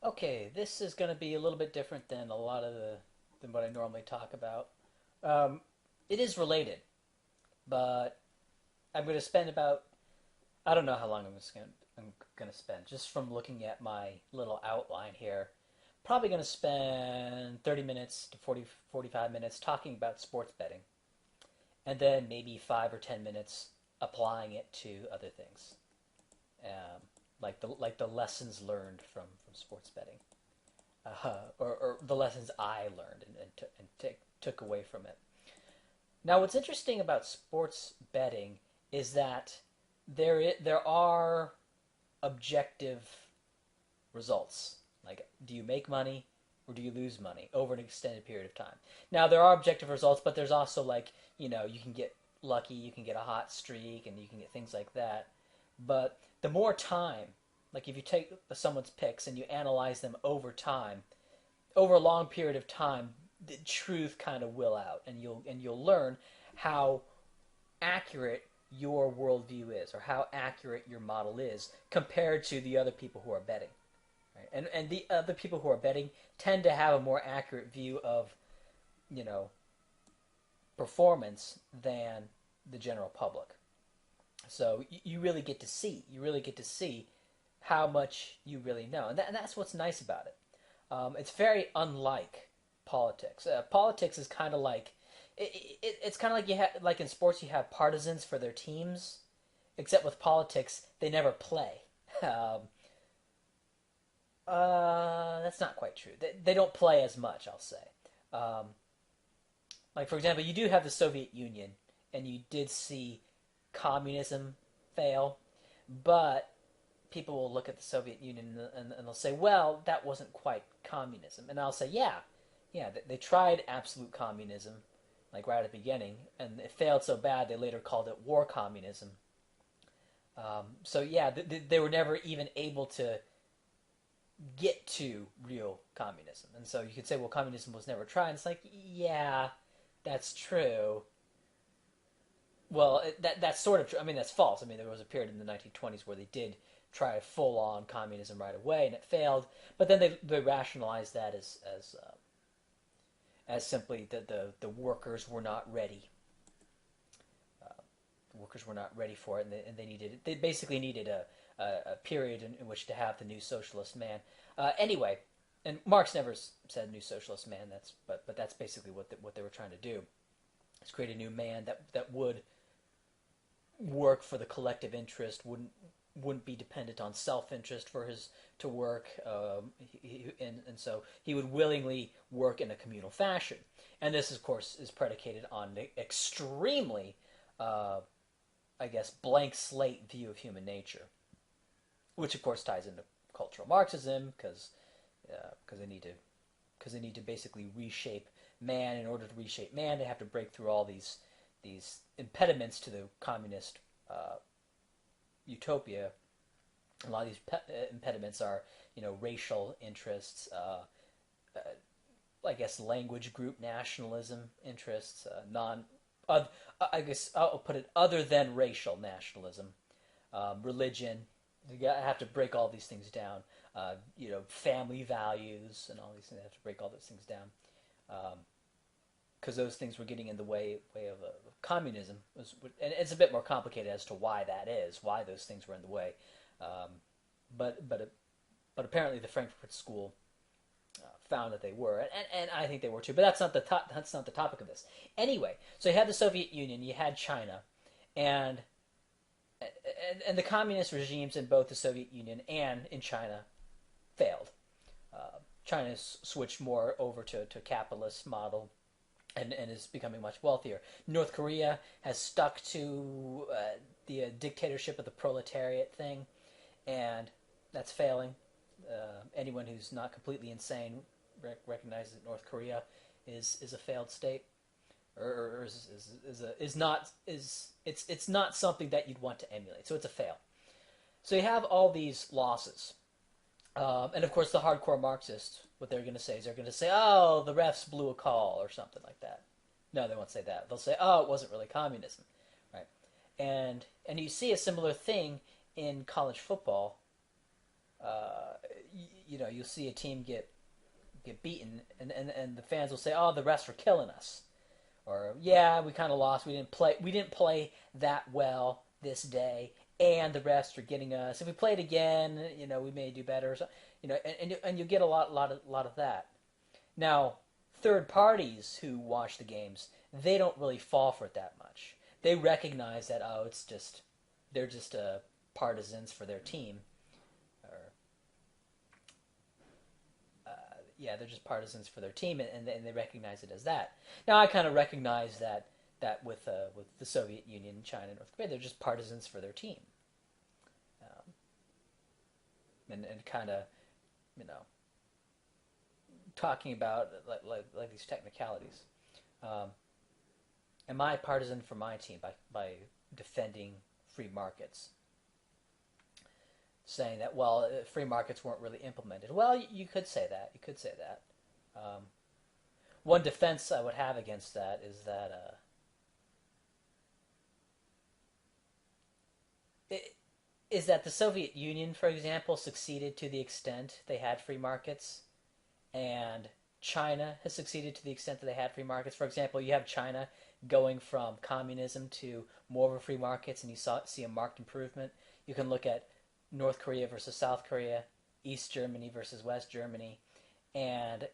Okay, this is going to be a little bit different than a lot of the than what I normally talk about. Um, it is related, but I'm going to spend about I don't know how long I'm going to spend just from looking at my little outline here. Probably going to spend 30 minutes to 45 minutes talking about sports betting, and then maybe 5 or 10 minutes applying it to other things, like the lessons learned from sports betting. Or the lessons I learned and took away from it. Now, what's interesting about sports betting is that there are objective results. Like, do you make money or do you lose money over an extended period of time? Now, there are objective results, but there's also you can get lucky, you can get a hot streak, and you can get things like that. But the more time, like if you take someone's picks and you analyze them over time, over a long period of time, the truth kind of will out, and you'll learn how accurate your worldview is, or how accurate your model is compared to the other people who are betting. Right? And the other people who are betting tend to have a more accurate view of you know performance than the general public. So you really get to see how much you really know, and that's what's nice about it. It's very unlike politics. Politics is kind of like it's kind of like you have like in sports you have partisans for their teams, except with politics they never play. Um, that's not quite true. They don't play as much, I'll say. Um, like for example, you do have the Soviet Union, and you did see communism fail, but people will look at the Soviet Union and they'll say, well, that wasn't quite communism. And I'll say, yeah, yeah, they tried absolute communism, like right at the beginning, and it failed so bad they later called it war communism. So yeah, they were never even able to get to real communism. And so you could say, well, communism was never tried. And it's like, yeah, that's true. Well, that's sort of true. I mean, that's false. I mean, there was a period in the 1920s where they did try full on communism right away, and it failed. But then they rationalized that as simply that the workers were not ready. The workers were not ready for it, and they basically needed a period in which to have the new socialist man. Anyway, and Marx never said new socialist man. But that's basically what they were trying to do. Is create a new man that would work for the collective interest, wouldn't be dependent on self interest for his to work, and so he would willingly work in a communal fashion. And this, of course, is predicated on the extremely, I guess, blank slate view of human nature, which of course ties into cultural Marxism because they need to basically reshape man. In order to reshape man, they have to break through all these impediments to the communist utopia. A lot of these impediments are, racial interests, uh, I guess language group nationalism interests, I guess I'll put it other than racial nationalism, religion. You have to break all these things down. Family values and all these things. They have to break all those things down. Because those things were getting in the way of communism. And it's a bit more complicated as to why that is, why those things were in the way. Um, but apparently the Frankfurt School found that they were, and I think they were too. But that's not the topic of this. Anyway, so you had the Soviet Union, you had China, and and the communist regimes in both the Soviet Union and in China failed. China switched more over to a capitalist model and is becoming much wealthier. North Korea has stuck to the dictatorship of the proletariat thing, and that's failing. Anyone who's not completely insane recognizes that North Korea is a failed state, or it's not something that you'd want to emulate. So it's a fail. So you have all these losses, and of course the hardcore Marxists, what they're going to say is they're going to say, "Oh, the refs blew a call" or something like that. No, they won't say that. They'll say, "Oh, it wasn't really communism," right? And you see a similar thing in college football. you'll see a team get beaten, and the fans will say, "Oh, the refs were killing us," or "Yeah, we kind of lost. We didn't play that well this day, and the refs are getting us. If we played again, we may do better." So, and you get a lot of that. Now, third parties who watch the games, they don't really fall for it that much. They recognize that, oh, it's just they're just partisans for their team, or yeah, they're just partisans for their team, and they recognize it as that. Now, I kind of recognize that with the Soviet Union, China, North Korea, they're just partisans for their team, um, and kind of you know talking about like these technicalities. Um, am I partisan for my team by defending free markets? Saying that, well, free markets weren't really implemented. Well, you could say that. You could say that. Um, One defense I would have against that is that the Soviet Union, for example, succeeded to the extent they had free markets, and China has succeeded to the extent that they had free markets. For example, you have China going from communism to more of a free markets, and see a marked improvement. You can look at North Korea versus South Korea, East Germany versus West Germany, and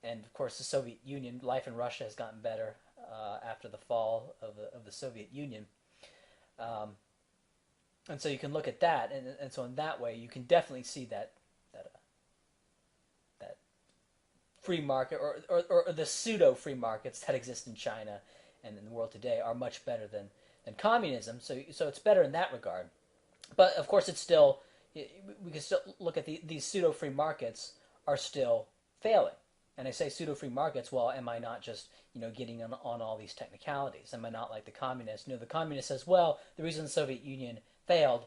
and of course the Soviet Union. Life in Russia has gotten better after the fall of the Soviet Union, um, and so you can look at that, and so in that way you can definitely see that free market or the pseudo free markets that exist in China and in the world today are much better than communism. So it's better in that regard. But of course, it's still we can still look at these pseudo free markets are still failing. And I say pseudo free markets. Well, am I not just getting on all these technicalities? Am I not like the communist? The communist says, well, the reason the Soviet Union failed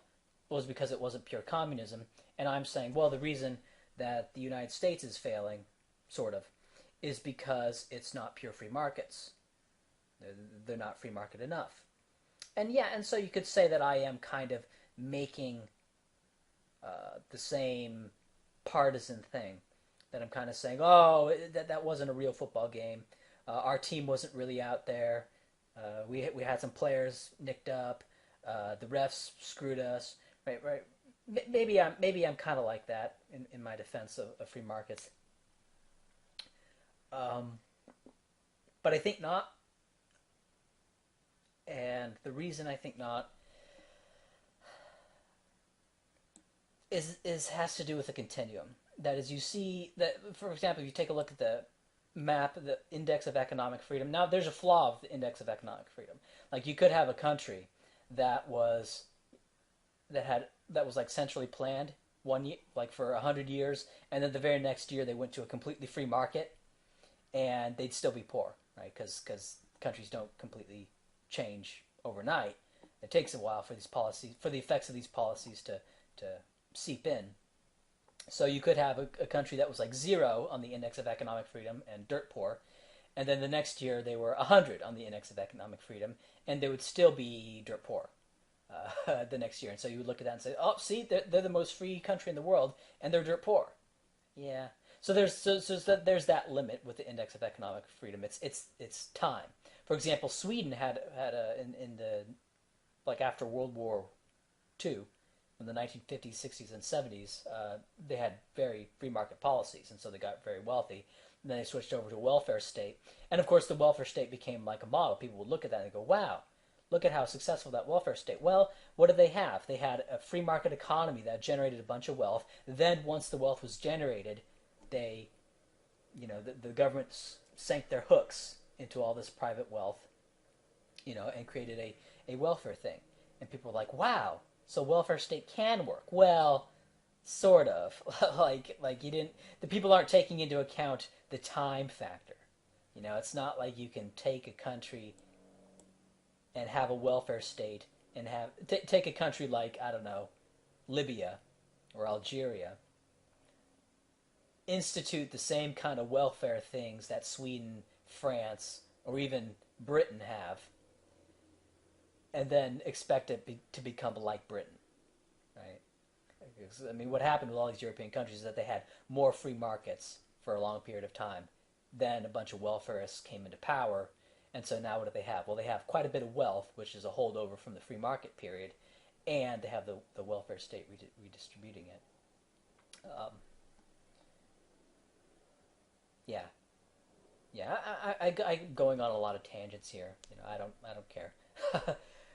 was because it wasn't pure communism. And I'm saying, well, the reason that the United States is failing, sort of, is because it's not pure free markets. They're not free market enough. And yeah, and so you could say that I am kind of making the same partisan thing. That I'm kind of saying, oh, that wasn't a real football game. Our team wasn't really out there. We had some players nicked up. The refs screwed us. Right, right. Maybe I'm kind of like that in my defense of free markets. Um, but I think not. And the reason I think not is has to do with the continuum. That is, you see that, for example, if you take a look at the map, the index of economic freedom. Now, there's a flaw of the index of economic freedom. Like, you could have a country that was that was like centrally planned one year, like for 100 years, and then the very next year they went to a completely free market, and they'd still be poor, right? Because countries don't completely change overnight. It takes a while for these policies, for the effects of these policies to seep in. So you could have a country that was like zero on the index of economic freedom and dirt poor, and then the next year they were 100 on the index of economic freedom, and they would still be dirt poor the next year. And so you would look at that and say, oh, see, they're the most free country in the world, and they're dirt poor. Yeah. So there's that limit with the index of economic freedom. It's time. For example, Sweden had in the like after World War II, in the 1950s, 60s, and 70s, they had very free market policies, and so they got very wealthy. And then they switched over to a welfare state, and of course, the welfare state became like a model. People would look at that and go, "Wow, look at how successful that welfare state." Well, what did they have? They had a free market economy that generated a bunch of wealth. Then, once the wealth was generated, they, the government sank their hooks into all this private wealth, and created a welfare thing. And people were like, "Wow, so welfare state can work." Well, sort of. like you didn't. The people aren't taking into account the time factor. It's not like you can take a country and have a welfare state and take a country like, I don't know, Libya or Algeria, institute the same kind of welfare things that Sweden, France, or even Britain have, and then expect it to become like Britain, right? I mean, what happened with all these European countries is that they had more free markets for a long period of time. Then a bunch of welfarists came into power, and so now what do they have? Well, they have quite a bit of wealth, which is a holdover from the free market period, and they have the welfare state redistributing it. Um, yeah, yeah. I'm going on a lot of tangents here. I don't care.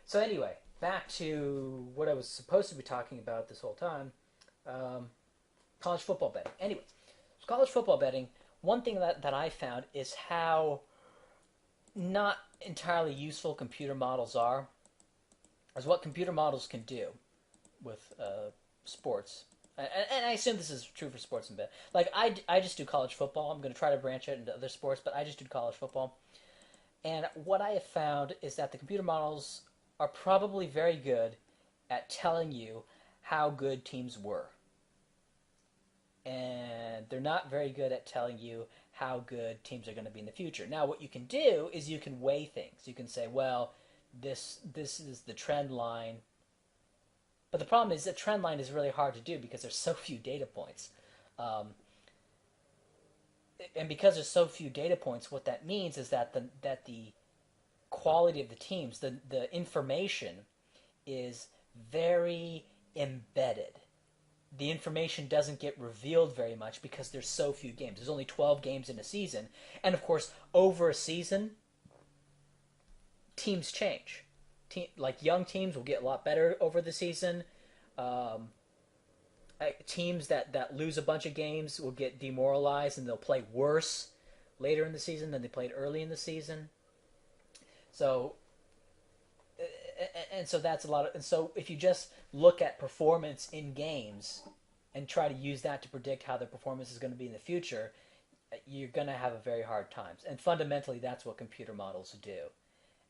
So anyway, back to what I was supposed to be talking about this whole time. Um, College football betting. Anyway, so college football betting. One thing that I found is how not entirely useful computer models are, is what computer models can do with sports. And I assume this is true for sports and bet. Like I just do college football. I'm going to try to branch out into other sports, but I just do college football. And what I have found is that the computer models are probably very good at telling you how good teams were. And they're not very good at telling you how good teams are going to be in the future. Now, what you can do is you can weigh things. You can say, well, this is the trend line. But the problem is the trend line is really hard to do because there's so few data points. Um, and because there's so few data points, what that means is that the quality of the teams, the information is very embedded. The information doesn't get revealed very much because there's so few games. There's only 12 games in a season. And of course, over a season, teams change. Like young teams will get a lot better over the season. Um, Teams that lose a bunch of games will get demoralized and they'll play worse later in the season than they played early in the season. So and so that's a lot of, and so if you just look at performance in games and try to use that to predict how the performance is going to be in the future, you're going to have a very hard time. And fundamentally, that's what computer models do.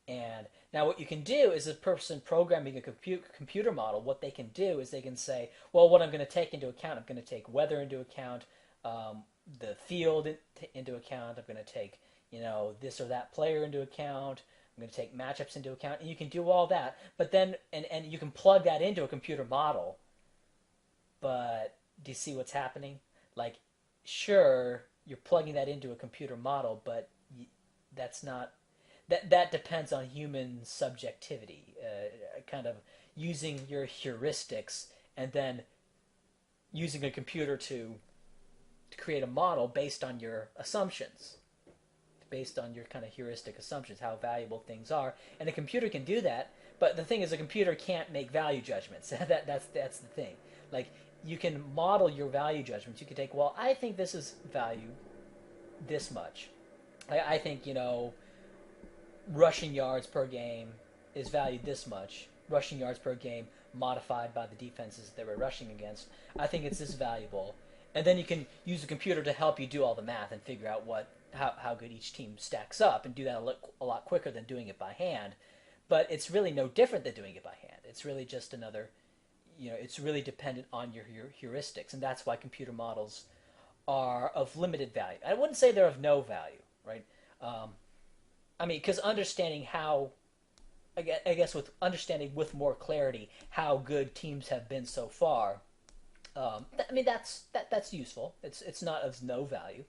And now what you can do is a person programming a computer model, what they can do is they can say, well, what I'm going to take into account, I'm going to take weather into account, the field into account, I'm going to take, this or that player into account, I'm going to take matchups into account, and you can do all that. But then, and you can plug that into a computer model, but do you see what's happening? Like, sure, you're plugging that into a computer model, but that's not, that depends on human subjectivity, kind of using your heuristics and then using a computer to create a model based on your assumptions, based on your kind of heuristic assumptions, how valuable things are. And a computer can do that, but the thing is a computer can't make value judgments. That's the thing. Like, you can model your value judgments. You can take, well, I think this is value this much. I think, rushing yards per game is valued this much. Rushing yards per game modified by the defenses they were rushing against. I think it's this valuable. And then you can use a computer to help you do all the math and figure out how good each team stacks up, and do that a lot quicker than doing it by hand. But it's really no different than doing it by hand. It's really just another, it's really dependent on your heuristics. And that's why computer models are of limited value. I wouldn't say they're of no value, right? Because understanding how, I guess with understanding with more clarity how good teams have been so far, that's useful. It's not of no value,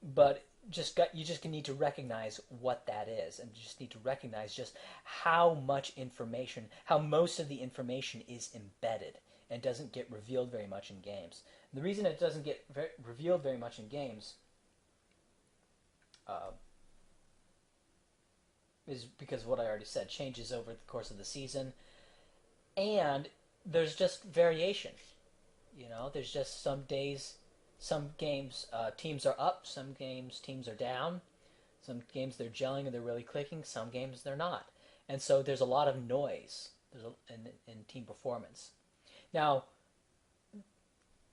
but you just need to recognize what that is, and you just need to recognize just how much information, how most of the information is embedded and doesn't get revealed very much in games. And the reason it doesn't get revealed very much in games is because of what I already said, changes over the course of the season, and there's just variation. There's just some days, some games teams are up, some games teams are down, some games they're gelling and they're really clicking, some games they're not, and so there's a lot of noise in team performance. Now,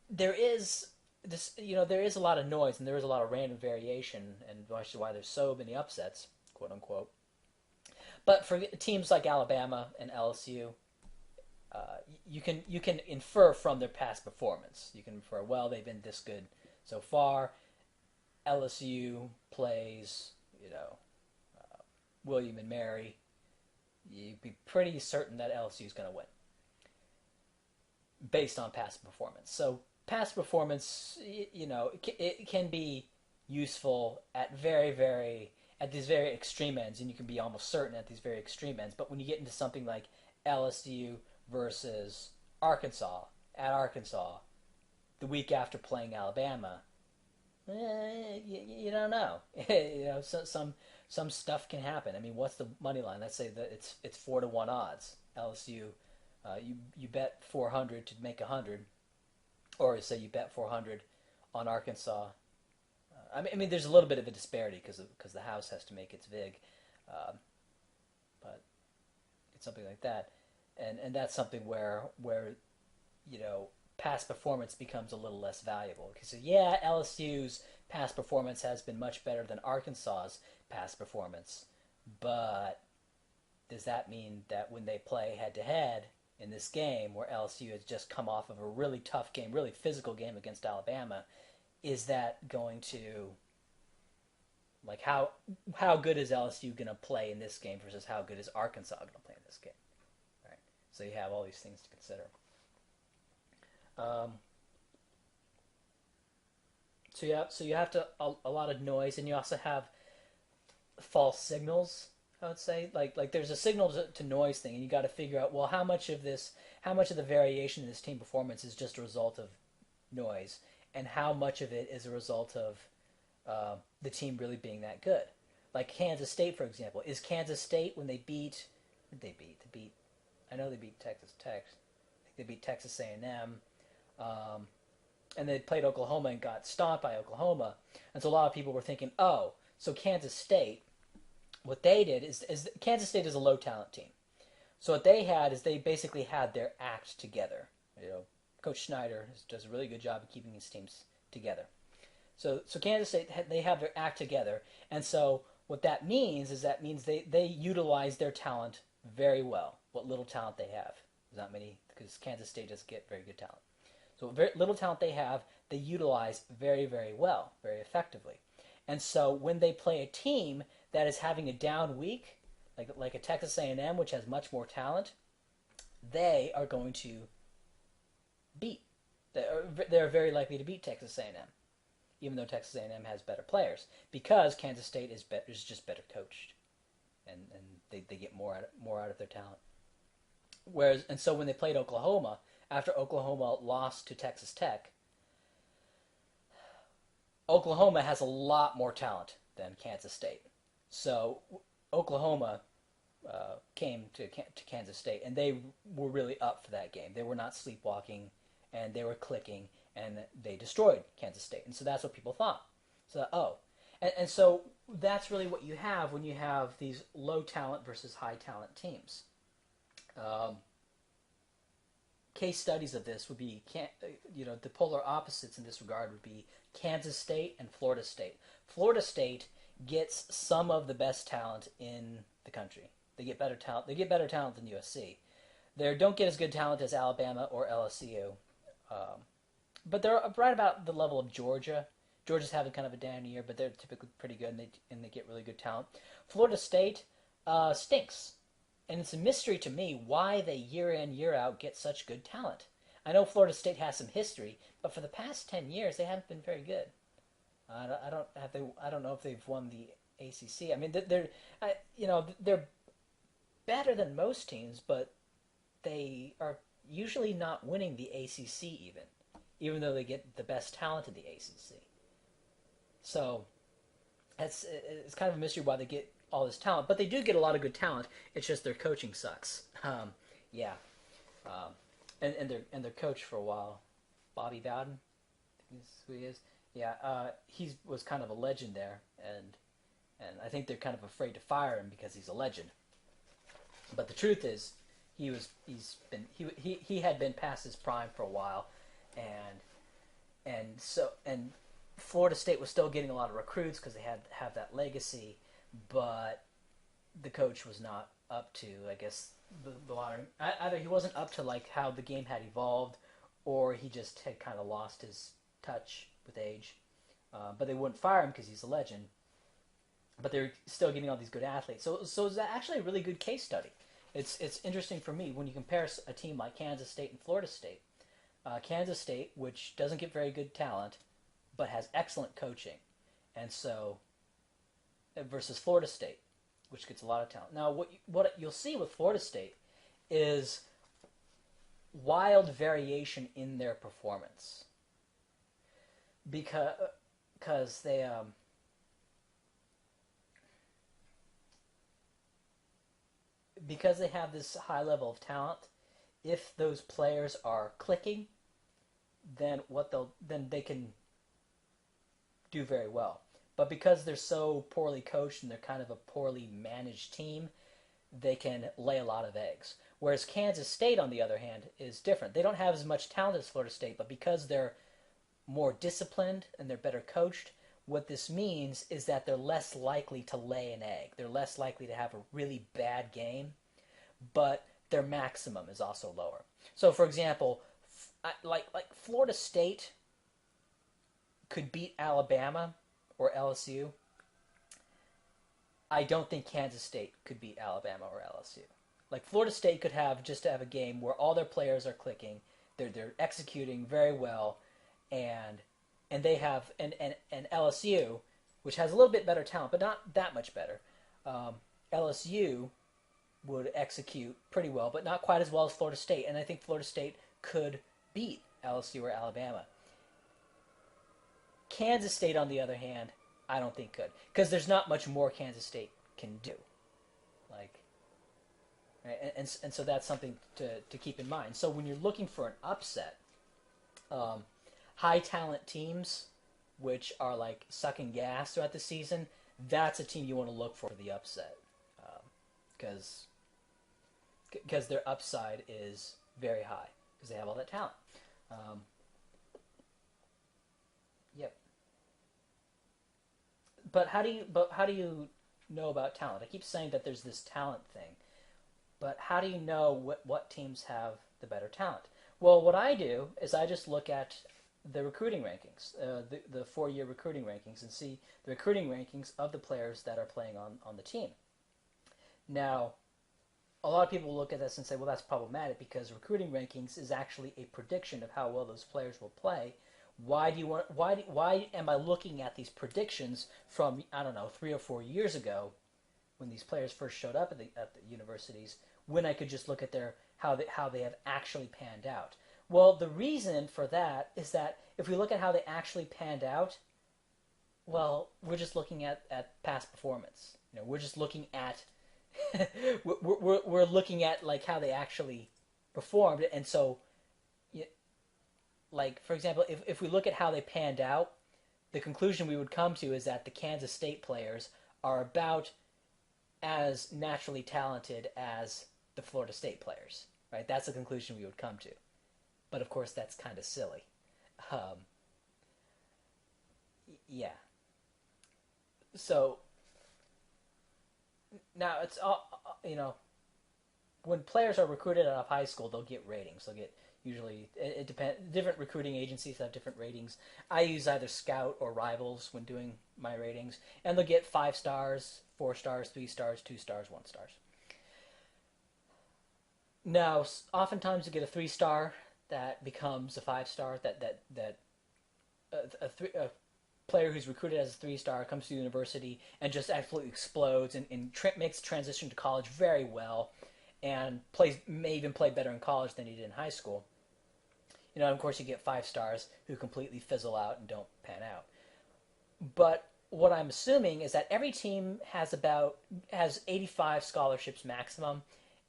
there is there is a lot of noise and there is a lot of random variation, and which is why there's so many upsets, quote unquote. But for teams like Alabama and LSU, you can infer from their past performance. You can infer, well, they've been this good so far. LSU plays, William and Mary. You'd be pretty certain that LSU is going to win. based on past performance. So past performance, it can be useful at at these very extreme ends, and you can be almost certain at these very extreme ends. But when you get into something like LSU versus Arkansas at Arkansas the week after playing Alabama, you don't know. Some stuff can happen. I mean, what's the money line? Let's say that it's 4-1 odds. LSU, you bet 400 to make 100, or say you bet 400 on Arkansas. I mean, there's a little bit of a disparity because the house has to make its vig, but it's something like that, and that's something where past performance becomes a little less valuable. Because yeah, LSU's past performance has been much better than Arkansas's past performance, but does that mean that when they play head to head in this game, where LSU has just come off of a really tough game, really physical game against Alabama, is that going to, like, how good is LSU going to play in this game versus how good is Arkansas going to play in this game, right? So you have all these things to consider. So you have a lot of noise, and you also have false signals. I would say like there's a signal to noise thing, and you got to figure out, well, how much of the variation in this team performance is just a result of noise, and how much of it is a result of the team really being that good. Like Kansas State, for example, is Kansas State when they beat, I know they beat Texas Tech. I think they beat Texas A&M. And they played Oklahoma and got stomped by Oklahoma. And so a lot of people were thinking, oh, so Kansas State, what they did is Kansas State is a low talent team. So what they had is they basically had their act together. Coach Schneider does a really good job of keeping his teams together. So Kansas State, they have their act together. And so what that means is they utilize their talent very well, what little talent they have. There's not many, because Kansas State doesn't get very good talent. So very little talent they have, they utilize very, very well, very effectively. And so when they play a team that is having a down week, like a Texas A&M, which has much more talent, they are going to beat. They're very likely to beat Texas A&M, even though Texas A&M has better players, because Kansas State is just better coached, and they get more out of their talent. So when they played Oklahoma, after Oklahoma lost to Texas Tech, Oklahoma has a lot more talent than Kansas State. So Oklahoma came to Kansas State, and they were really up for that game. They were not sleepwalking, and they were clicking, and they destroyed Kansas State. And so that's what people thought. So, and so that's really what you have when you have these low talent versus high talent teams. Case studies of this would be, the polar opposites in this regard would be Kansas State and Florida State. Florida State gets some of the best talent in the country. They get better talent. They get better talent than USC. They don't get as good talent as Alabama or LSU, but they're right about the level of Georgia. Georgia's having kind of a down year, but they're typically pretty good, and they get really good talent. Florida State stinks. And it's a mystery to me why they year in, year out get such good talent. I know Florida State has some history, but for the past 10 years they haven't been very good. I don't know if they've won the ACC. I mean, they're better than most teams, but they are usually not winning the ACC even though they get the best talent in the ACC. So it's kind of a mystery why they get all this talent, but they do get a lot of good talent. It's just their coaching sucks. And their coach for a while, Bobby Bowden, is who he is. Yeah, he was kind of a legend there, and I think they're kind of afraid to fire him because he's a legend. But the truth is, he had been past his prime for a while, and Florida State was still getting a lot of recruits because they have that legacy. But the coach was not up to, I guess, the modern. Either he wasn't up to like how the game had evolved, or he just had kind of lost his touch with age. But they wouldn't fire him because he's a legend. But they're still getting all these good athletes. So it's actually a really good case study. It's interesting for me when you compare a team like Kansas State and Florida State. Kansas State, which doesn't get very good talent, but has excellent coaching, and so versus Florida State, which gets a lot of talent. Now, what you'll see with Florida State is wild variation in their performance because they have this high level of talent. If those players are clicking, then they can do very well. But because they're so poorly coached and they're kind of a poorly managed team, they can lay a lot of eggs. Whereas Kansas State, on the other hand, is different. They don't have as much talent as Florida State, but because they're more disciplined and they're better coached, what this means is that they're less likely to lay an egg. They're less likely to have a really bad game, but their maximum is also lower. So, for example, like Florida State could beat Alabama or LSU. I don't think Kansas State could beat Alabama or LSU. Like Florida State could have a game where all their players are clicking, they're executing very well, and they have and LSU, which has a little bit better talent, but not that much better. LSU would execute pretty well, but not quite as well as Florida State, and I think Florida State could beat LSU or Alabama. Kansas State, on the other hand, I don't think could, because there's not much more Kansas State can do. Like, right? And so that's something to keep in mind. So when you're looking for an upset, high talent teams, which are like sucking gas throughout the season, that's a team you want to look for the upset, because their upside is very high because they have all that talent. Yep. But how do you know about talent? I keep saying that there's this talent thing, but how do you know what teams have the better talent? Well, what I do is I just look at the recruiting rankings, the 4-year recruiting rankings, and see the recruiting rankings of the players that are playing on the team. Now, a lot of people look at this and say, well, that's problematic because recruiting rankings is actually a prediction of how well those players will play. Why am I looking at these predictions from, I don't know, 3 or 4 years ago when these players first showed up at the universities, when I could just look at how they have actually panned out? Well, the reason for that is that if we look at how they actually panned out, well, we're just looking at past performance. We're just looking at we're looking at like how they actually performed, and so, like for example, if we look at how they panned out, the conclusion we would come to is that the Kansas State players are about as naturally talented as the Florida State players, right? That's the conclusion we would come to. But of course, that's kind of silly. Yeah. So now it's all, when players are recruited out of high school, they'll get ratings. They'll get usually it depends. Different recruiting agencies have different ratings. I use either Scout or Rivals when doing my ratings, and they'll get 5 stars, 4 stars, 3 stars, 2 stars, 1 stars. Now, oftentimes you get a 3-star that becomes a 5-star. A player who's recruited as a 3-star comes to the university and just absolutely explodes and makes the transition to college very well, and may even play better in college than he did in high school. Of course, you get 5 stars who completely fizzle out and don't pan out. But what I'm assuming is that every team has 85 scholarships maximum,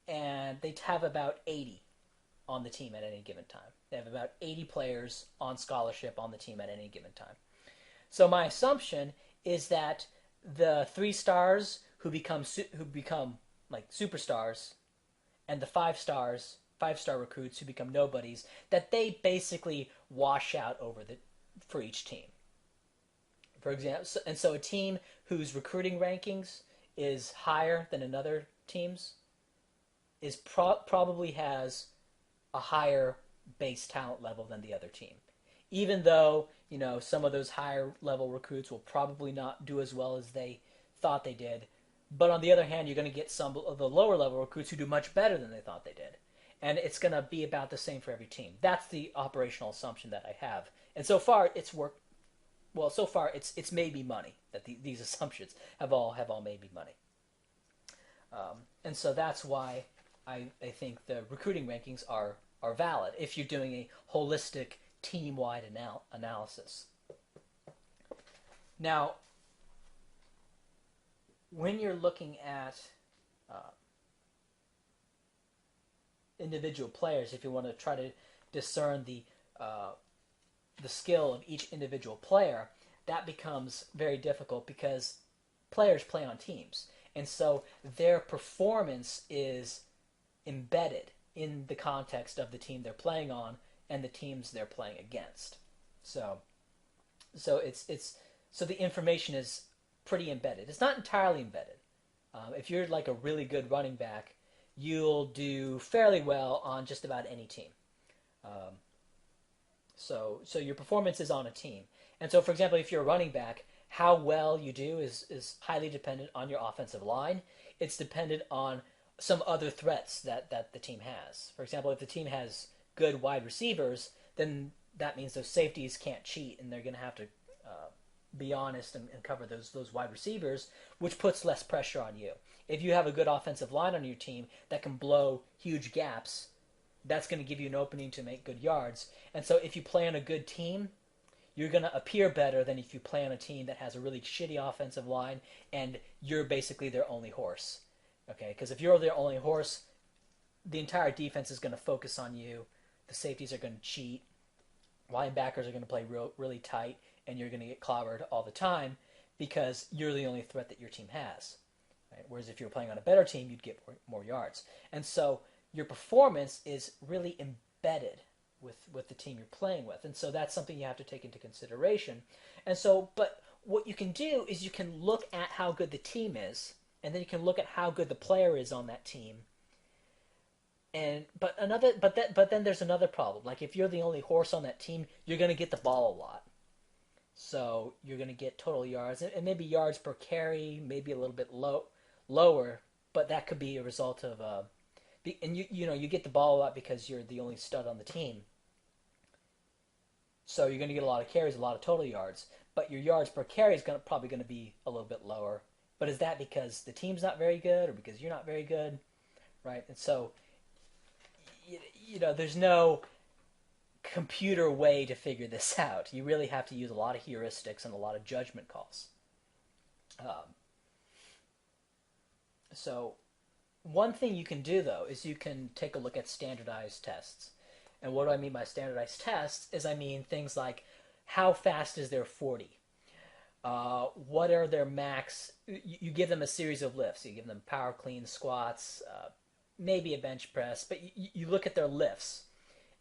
and they have about 80 on the team at any given time. They have about 80 players on scholarship on the team at any given time. So my assumption is that the 3 stars who become like superstars, and the 5-star recruits who become nobodies, that they basically wash out for each team. For example, so a team whose recruiting rankings is higher than another team's is probably has a higher base talent level than the other team. Even though, some of those higher level recruits will probably not do as well as they thought they did. But on the other hand, you're going to get some of the lower level recruits who do much better than they thought they did. and it's going to be about the same for every team. That's the operational assumption that I have, and so far it's worked. Well, so far it's made me money. That these assumptions have all made me money, and so that's why I think the recruiting rankings are valid if you're doing a holistic team wide analysis. Now, when you're looking at uh, individual players, if you want to try to discern the skill of each individual player, that becomes very difficult because players play on teams, and so their performance is embedded in the context of the team they're playing on and the teams they're playing against. So, so the information is pretty embedded. It's not entirely embedded. If you're like a really good running back, you'll do fairly well on just about any team. Um, so your performance is on a team. And so, for example, if you're a running back, how well you do is highly dependent on your offensive line. It's dependent on some other threats that the team has. For example, if the team has good wide receivers, then that means those safeties can't cheat, and they're going to have to be honest and cover those wide receivers, which puts less pressure on you. If you have a good offensive line on your team that can blow huge gaps, that's going to give you an opening to make good yards. And so if you play on a good team, you're going to appear better than if you play on a team that has a really shitty offensive line and you're basically their only horse. Okay, because if you're their only horse, the entire defense is going to focus on you. The safeties are going to cheat. Linebackers are going to play really tight, and you're going to get clobbered all the time because you're the only threat that your team has. Right? Whereas if you were playing on a better team, you'd get more yards. And so your performance is really embedded with the team you're playing with. And so that's something you have to take into consideration. And so, but what you can do is you can look at how good the team is, and then you can look at how good the player is on that team. And but then there's another problem. Like if you're the only horse on that team, you're going to get the ball a lot. So you're going to get total yards and maybe yards per carry, maybe a little bit lower, but that could be a result of and you get the ball a lot because you're the only stud on the team. So you're going to get a lot of carries, a lot of total yards, but your yards per carry is probably going to be a little bit lower. But is that because the team's not very good or because you're not very good, right? And so there's no computer way to figure this out. You really have to use a lot of heuristics and a lot of judgment calls. Um, so one thing you can do, though, is you can take a look at standardized tests. And what do I mean by standardized tests is I mean things like how fast is their 40? What are their max? You give them a series of lifts. You give them power clean, squats, maybe a bench press, but you look at their lifts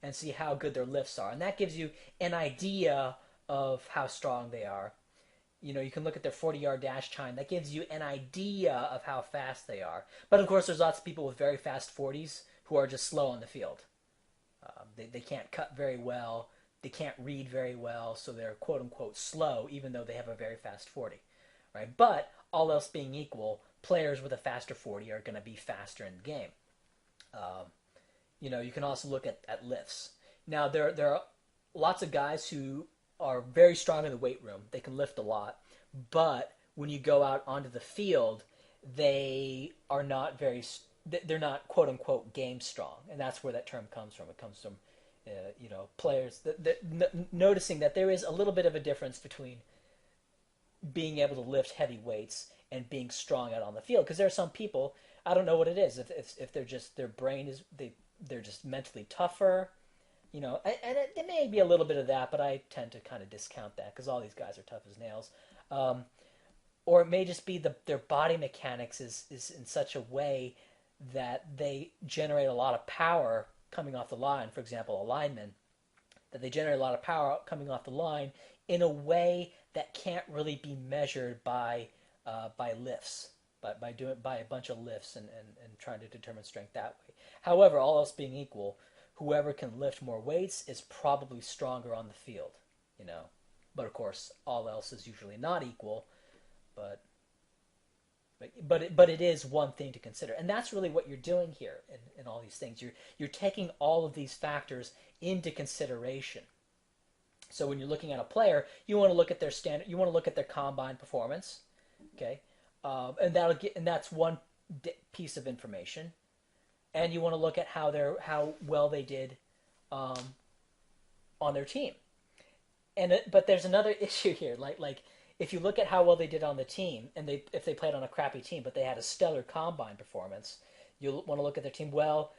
and see how good their lifts are. And that gives you an idea of how strong they are. You can look at their 40-yard dash time. That gives you an idea of how fast they are. But of course, there's lots of people with very fast 40s who are just slow on the field. They can't cut very well. They can't read very well, so they're quote-unquote slow, even though they have a very fast 40. Right? But all else being equal, players with a faster 40 are going to be faster in the game. You can also look at lifts. Now, there are lots of guys who are very strong in the weight room. They can lift a lot. But when you go out onto the field, they are not they're not quote-unquote game strong. And that's where that term comes from. It comes from, players noticing that there is a little bit of a difference between being able to lift heavy weights and being strong out on the field. Because there are some people, I don't know what it is, if they're just, their brain is, they're just mentally tougher, and it may be a little bit of that, but I tend to kind of discount that because all these guys are tough as nails. Or it may just be their body mechanics is in such a way that they generate a lot of power coming off the line. For example, a lineman, that they generate a lot of power coming off the line in a way that can't really be measured by lifts, by a bunch of lifts and trying to determine strength that way. However, all else being equal, whoever can lift more weights is probably stronger on the field, But of course, all else is usually not equal. But But it is one thing to consider, and that's really what you're doing here in all these things. You're taking all of these factors into consideration. So when you're looking at a player, you want to look at their standard. You want to look at their combine performance, okay, and that's one piece of information. And you want to look at how well they did um, on their team. But there's another issue here. Like if you look at how well they did on the team, and if they played on a crappy team, but they had a stellar combine performance, you'll want to look at their team. Well,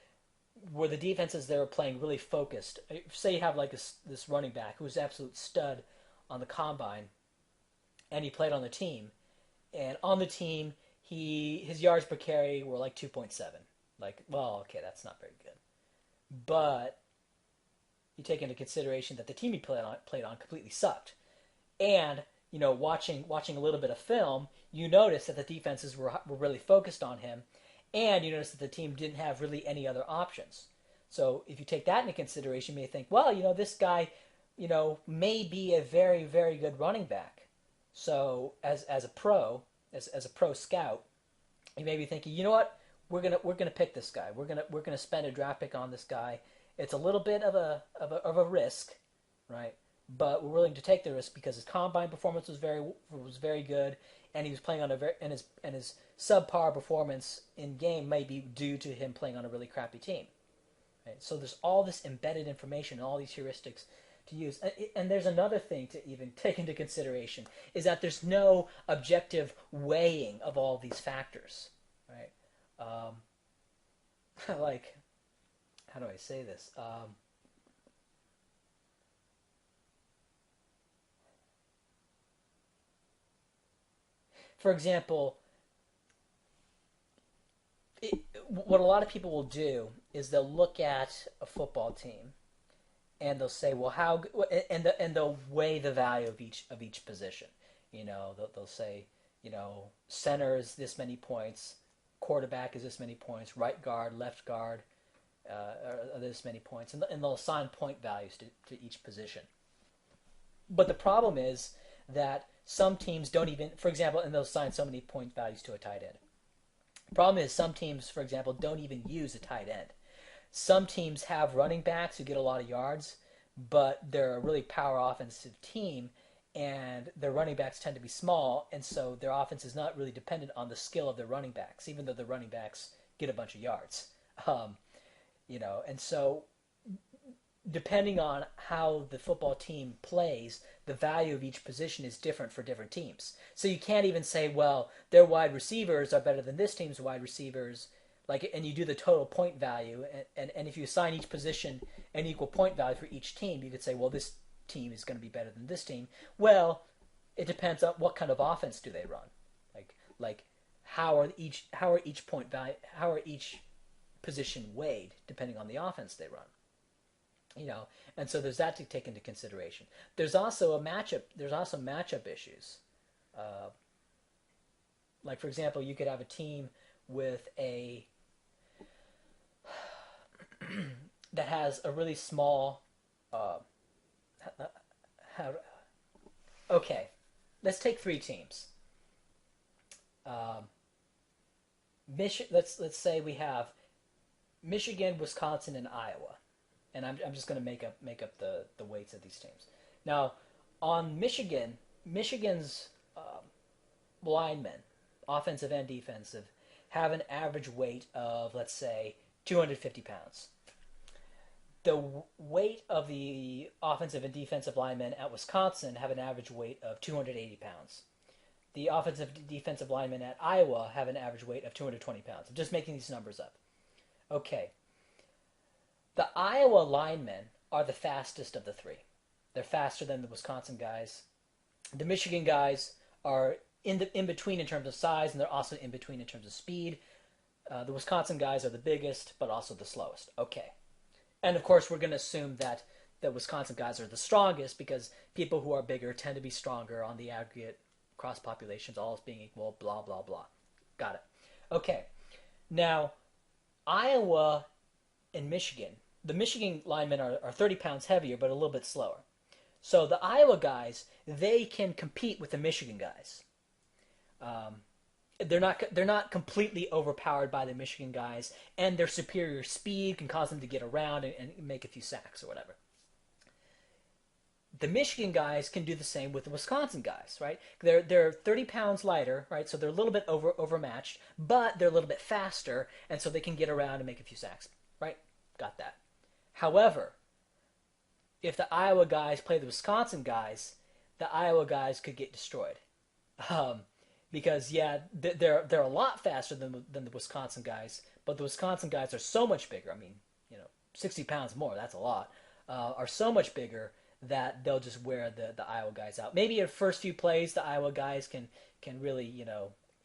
were the defenses they were playing really focused? Say you have like this running back who was an absolute stud on the combine, and he played on the team, and on the team his yards per carry were like 2.7. Like, well, okay, that's not very good, but you take into consideration that the team he played on completely sucked, and watching a little bit of film, you notice that the defenses were really focused on him, and you notice that the team didn't have really any other options. So if you take that into consideration, you may think, well, this guy, may be a very, very good running back. So as a pro, as a pro scout, you may be thinking, you know what, we're gonna pick this guy. We're gonna spend a draft pick on this guy. It's a little bit of a risk, right? But we're willing to take the risk because his combine performance was very good, and he was playing on his subpar performance in game may be due to him playing on a really crappy team. Right? So there's all this embedded information, all these heuristics to use, and there's another thing to even take into consideration is that there's no objective weighing of all these factors, right? Like, how do I say this? For example, what a lot of people will do is they'll look at a football team and they'll say, well, and they'll weigh the value of each position. They'll say, center is this many points, quarterback is this many points, right guard, left guard, are this many points, and they'll assign point values to each position. But the problem is that some teams don't even, for example, and they'll assign so many point values to a tight end. The problem is some teams, for example, don't even use a tight end. Some teams have running backs who get a lot of yards, but they're a really power offensive team, and their running backs tend to be small, and so their offense is not really dependent on the skill of their running backs, even though the running backs get a bunch of yards. Um, and so depending on how the football team plays, the value of each position is different for different teams. So you can't even say, well, their wide receivers are better than this team's wide receivers. And you do the total point value, and if you assign each position an equal point value for each team, you could say, well, this team is going to be better than this team. Well, it depends on what kind of offense do they run. Like how are each position weighed depending on the offense they run. And so there's that to take into consideration. There's also matchup issues. Like, for example, you could have a team with that has a really small how, okay, let's take three teams. Let's say we have Michigan, Wisconsin, and Iowa, and I'm just going to make up the weights of these teams. Now, on Michigan's linemen, offensive and defensive, have an average weight of, let's say, 250 pounds. The weight of the offensive and defensive linemen at Wisconsin have an average weight of 280 pounds. The offensive and defensive linemen at Iowa have an average weight of 220 pounds. I'm just making these numbers up. Okay. The Iowa linemen are the fastest of the three. They're faster than the Wisconsin guys. The Michigan guys are in between in terms of size, and they're also in between in terms of speed. The Wisconsin guys are the biggest, but also the slowest. Okay. And of course, we're going to assume that the Wisconsin guys are the strongest because people who are bigger tend to be stronger on the aggregate cross populations, all else being equal, blah, blah, blah. Got it. Okay. Now, Iowa and Michigan, the Michigan linemen are 30 pounds heavier, but a little bit slower. So the Iowa guys, they can compete with the Michigan guys. they're not completely overpowered by the Michigan guys, and their superior speed can cause them to get around and make a few sacks or whatever. The Michigan guys can do the same with the Wisconsin guys, right? They're 30 pounds lighter, right? So they're a little bit overmatched, but they're a little bit faster, and so they can get around and make a few sacks, right? Got that. However, if the Iowa guys play the Wisconsin guys, the Iowa guys could get destroyed. Um, because yeah, they're a lot faster than the Wisconsin guys, but the Wisconsin guys are so much bigger. I mean, 60 pounds more, that's a lot. Are so much bigger that they'll just wear the Iowa guys out. Maybe in first few plays, the Iowa guys can really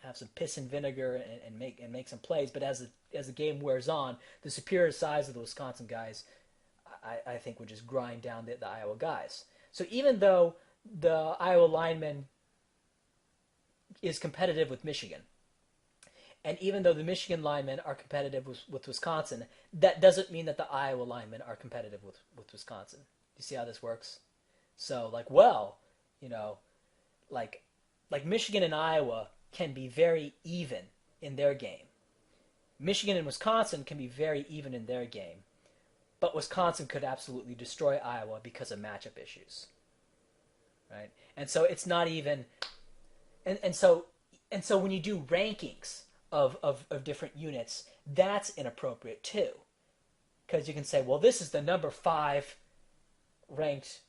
have some piss and vinegar and make some plays. But as the game wears on, the superior size of the Wisconsin guys, I think, would just grind down the Iowa guys. So even though the Iowa lineman is competitive with Michigan, and even though the Michigan linemen are competitive with Wisconsin, that doesn't mean that the Iowa linemen are competitive with Wisconsin. You see how this works? So, you know, like Michigan and Iowa can be very even in their game. Michigan and Wisconsin can be very even in their game, but Wisconsin could absolutely destroy Iowa because of matchup issues, right? And so it's not even, and so when you do rankings of different units, that's inappropriate too, because you can say, well, this is the number 5 ranked,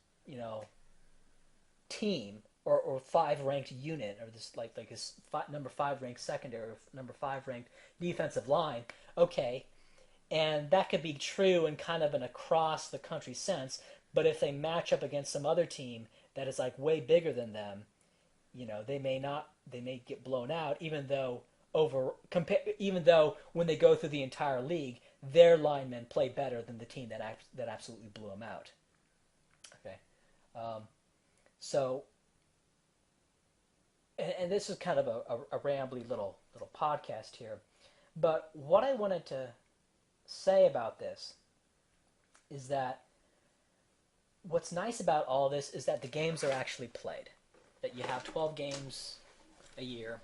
team or 5 ranked unit, or this like this number 5 ranked secondary, or number 5 ranked defensive line. Okay, and that could be true in kind of an across the country sense, but if they match up against some other team that is like way bigger than them, they may get blown out, even though when they go through the entire league, their linemen play better than the team that absolutely blew them out. Okay, so and this is kind of a rambly little podcast here, but what I wanted to say about this is that what's nice about all this is that the games are actually played. That you have 12 games a year,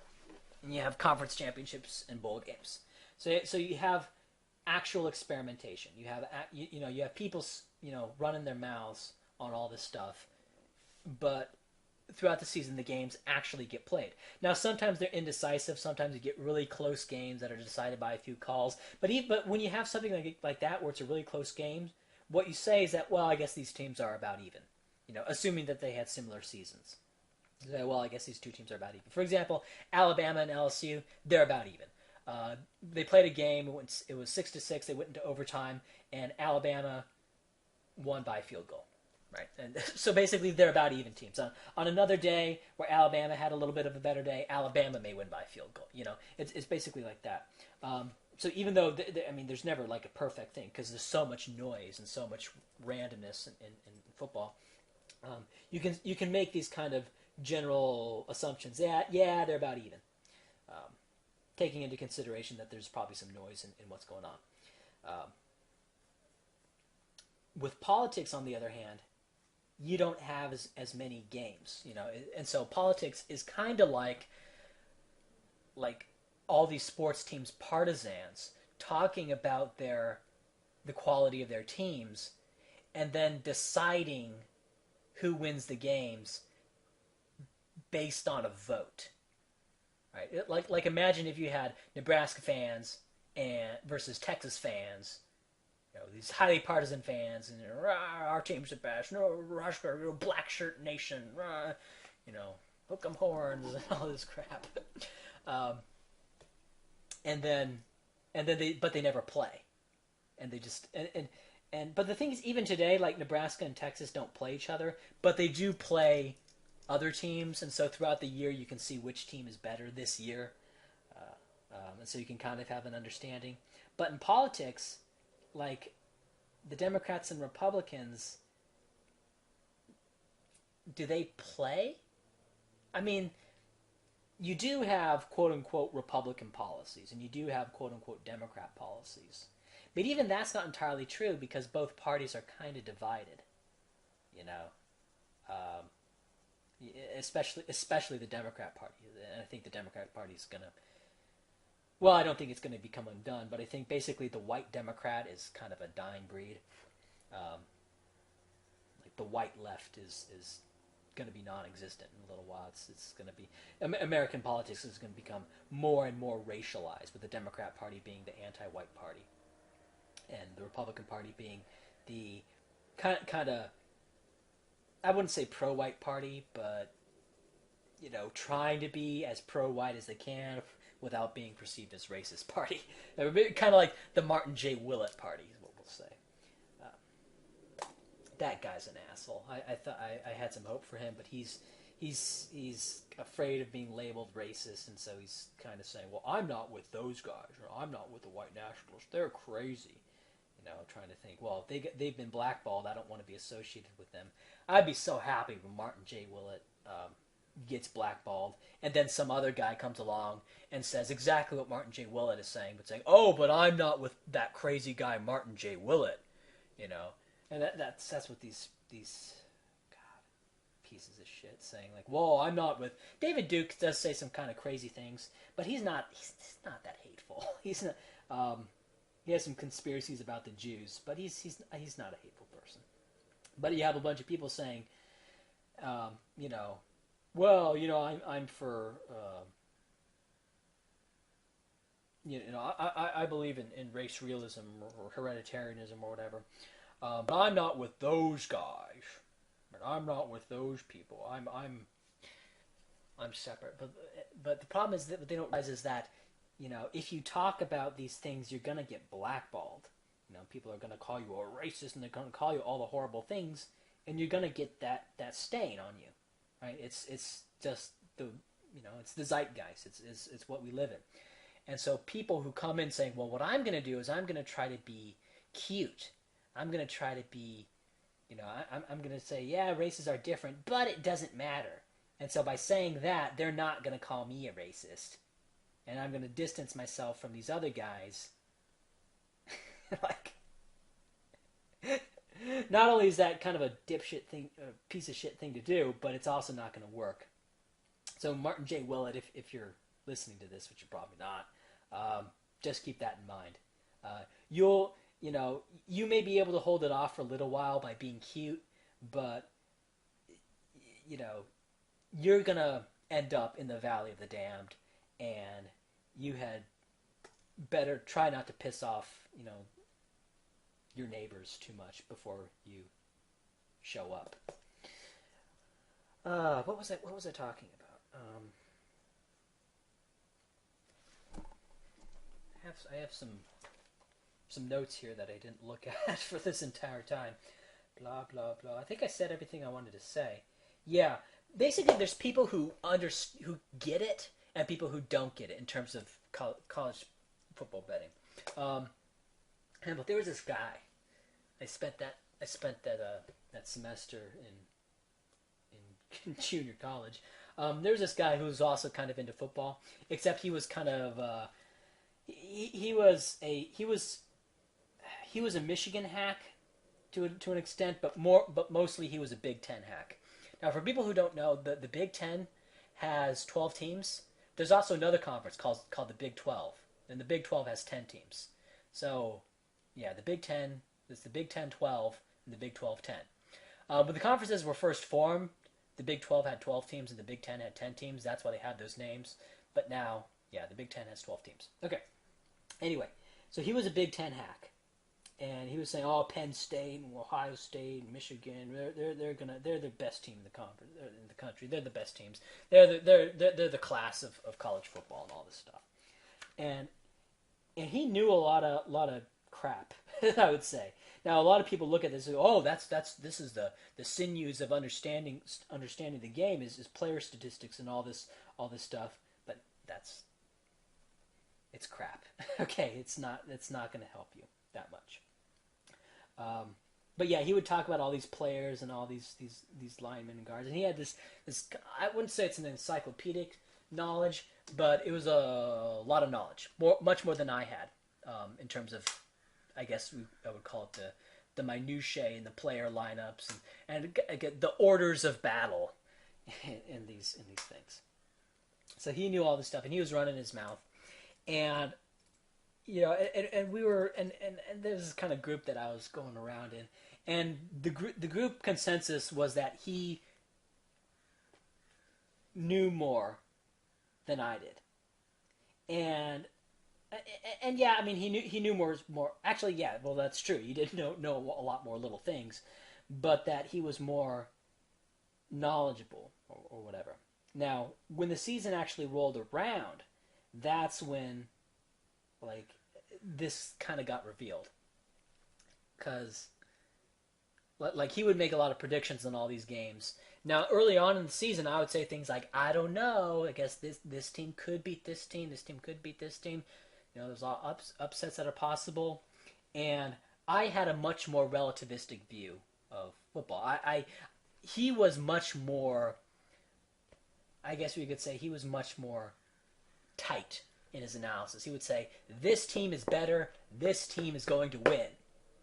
and you have conference championships and bowl games. So you have actual experimentation. You have you have people running their mouths on all this stuff, but throughout the season the games actually get played. Now sometimes they're indecisive. Sometimes you get really close games that are decided by a few calls. But when you have something like that where it's a really close game, what you say is that, well, I guess these teams are about even. Assuming that they had similar seasons. Well, I guess these two teams are about even. For example, Alabama and LSU, they're about even. They played a game. It was 6-6. They went into overtime, and Alabama won by a field goal. Right, and so basically they're about even teams. On another day where Alabama had a little bit of a better day, Alabama may win by a field goal. It's basically like that. So even though there's never like a perfect thing, because there's so much noise and so much randomness in football. You can make these kind of general assumptions. Yeah, they're about even, taking into consideration that there's probably some noise in what's going on. With politics, on the other hand, you don't have as many games, and so politics is kind of like all these sports teams' partisans talking about the quality of their teams, and then deciding who wins the games based on a vote, right? Like imagine if you had Nebraska fans versus Texas fans. These highly partisan fans, and our team's the best. No, black shirt nation. Hook 'em horns and all this crap. And then they never play, and they just but the thing is, even today, like Nebraska and Texas don't play each other, but they do play other teams, and so throughout the year you can see which team is better this year, and so you can kind of have an understanding. But in politics, like the Democrats and Republicans, do they play? I mean, you do have quote-unquote Republican policies, and you do have quote-unquote Democrat policies. But even that's not entirely true, because both parties are kind of divided, especially the Democrat Party. And I think the Democrat Party is going to Well, I don't think it's going to become undone, but I think basically the white Democrat is kind of a dying breed. Um, like the white left is going to be non-existent in a little while. It's going to be American politics is going to become more and more racialized, with the Democrat Party being the anti-white party, and the Republican Party being the kind of, I wouldn't say pro-white party, but trying to be as pro-white as they can without being perceived as racist party. Kind of like the Martin J. Willett party is what we'll say. That guy's an asshole. I thought I had some hope for him, but he's afraid of being labeled racist, and so he's kind of saying, "Well, I'm not with those guys, or I'm not with the white nationalists. They're crazy." Trying to think, well, they've been blackballed. I don't want to be associated with them. I'd be so happy when Martin J. Willett gets blackballed, and then some other guy comes along and says exactly what Martin J. Willett is saying, but saying, "Oh, but I'm not with that crazy guy Martin J. Willett," and that's what these God, pieces of shit saying, like, "Whoa, I'm not with." David Duke does say some kind of crazy things, but he's not that hateful. He's not. He has some conspiracies about the Jews, but he's not a hateful person. But you have a bunch of people saying, well, I'm for, I believe in race realism or hereditarianism or whatever, but I'm not with those guys. But I'm not with those people. I'm separate. But the problem is that what they don't realize is that, if you talk about these things, you're gonna get blackballed. People are gonna call you a racist, and they're gonna call you all the horrible things, and you're gonna get that stain on you, right? It's just it's the zeitgeist. It's what we live in, and so people who come in saying, well, what I'm gonna do is I'm gonna try to be cute. I'm gonna try to be, I'm gonna say, yeah, races are different, but it doesn't matter. And so by saying that, they're not gonna call me a racist. And I'm going to distance myself from these other guys. Like, not only is that kind of a dipshit thing, a piece of shit thing to do, but it's also not going to work. So Martin J. Willett, if you're listening to this, which you're probably not, just keep that in mind. You may be able to hold it off for a little while by being cute, but you're going to end up in the Valley of the Damned. And you had better try not to piss off, your neighbors too much before you show up. What was I talking about? I have some notes here that I didn't look at for this entire time. Blah blah blah. I think I said everything I wanted to say. Yeah, basically, there's people who get it, and people who don't get it in terms of college football betting. But there was this guy. I spent that semester in junior college. There was this guy who was also kind of into football, except he was kind of he was a Michigan hack to an extent, but mostly he was a Big Ten hack. Now, for people who don't know, the Big Ten has 12 teams. There's also another conference called the Big 12, and the Big 12 has 10 teams. So, yeah, the Big Ten, it's the Big Ten 12 and the Big 12 10. When the conferences were first formed, the Big 12 had 12 teams and the Big 10 had 10 teams. That's why they had those names. But now, yeah, the Big 10 has 12 teams. Okay. Anyway, so he was a Big 10 hack, and he was saying, "Oh, Penn State and Ohio State and Michigan, they're the best team in the conference, in the country. They're the best teams. They're the class of college football and all this stuff." And he knew a lot of crap, I would say. Now, a lot of people look at this and go, "Oh, this is the sinews of understanding the game is player statistics and all this stuff." But it's crap. Okay, it's not going to help you that much. But yeah, he would talk about all these players and all these linemen and guards, and he had this. I wouldn't say it's an encyclopedic knowledge, but it was a lot of knowledge, much more than I had, in terms of, I guess I would call it the minutiae and the player lineups and the orders of battle in these things. So he knew all this stuff, and he was running his mouth. And and we were and there's this kind of group that I was going around in, and the group consensus was that he knew more than I did, and yeah, I mean he knew more. Actually, yeah, well that's true. He did know a lot more little things, but that he was more knowledgeable or whatever. Now, when the season actually rolled around, that's when like this kind of got revealed because like he would make a lot of predictions on all these games. Now, early on in the season, I would say things like, "I don't know. I guess this team could beat this team. This team could beat this team." There's all upsets that are possible, and I had a much more relativistic view of football. He was much more. I guess we could say he was much more tight in his analysis. He would say, "This team is better. This team is going to win."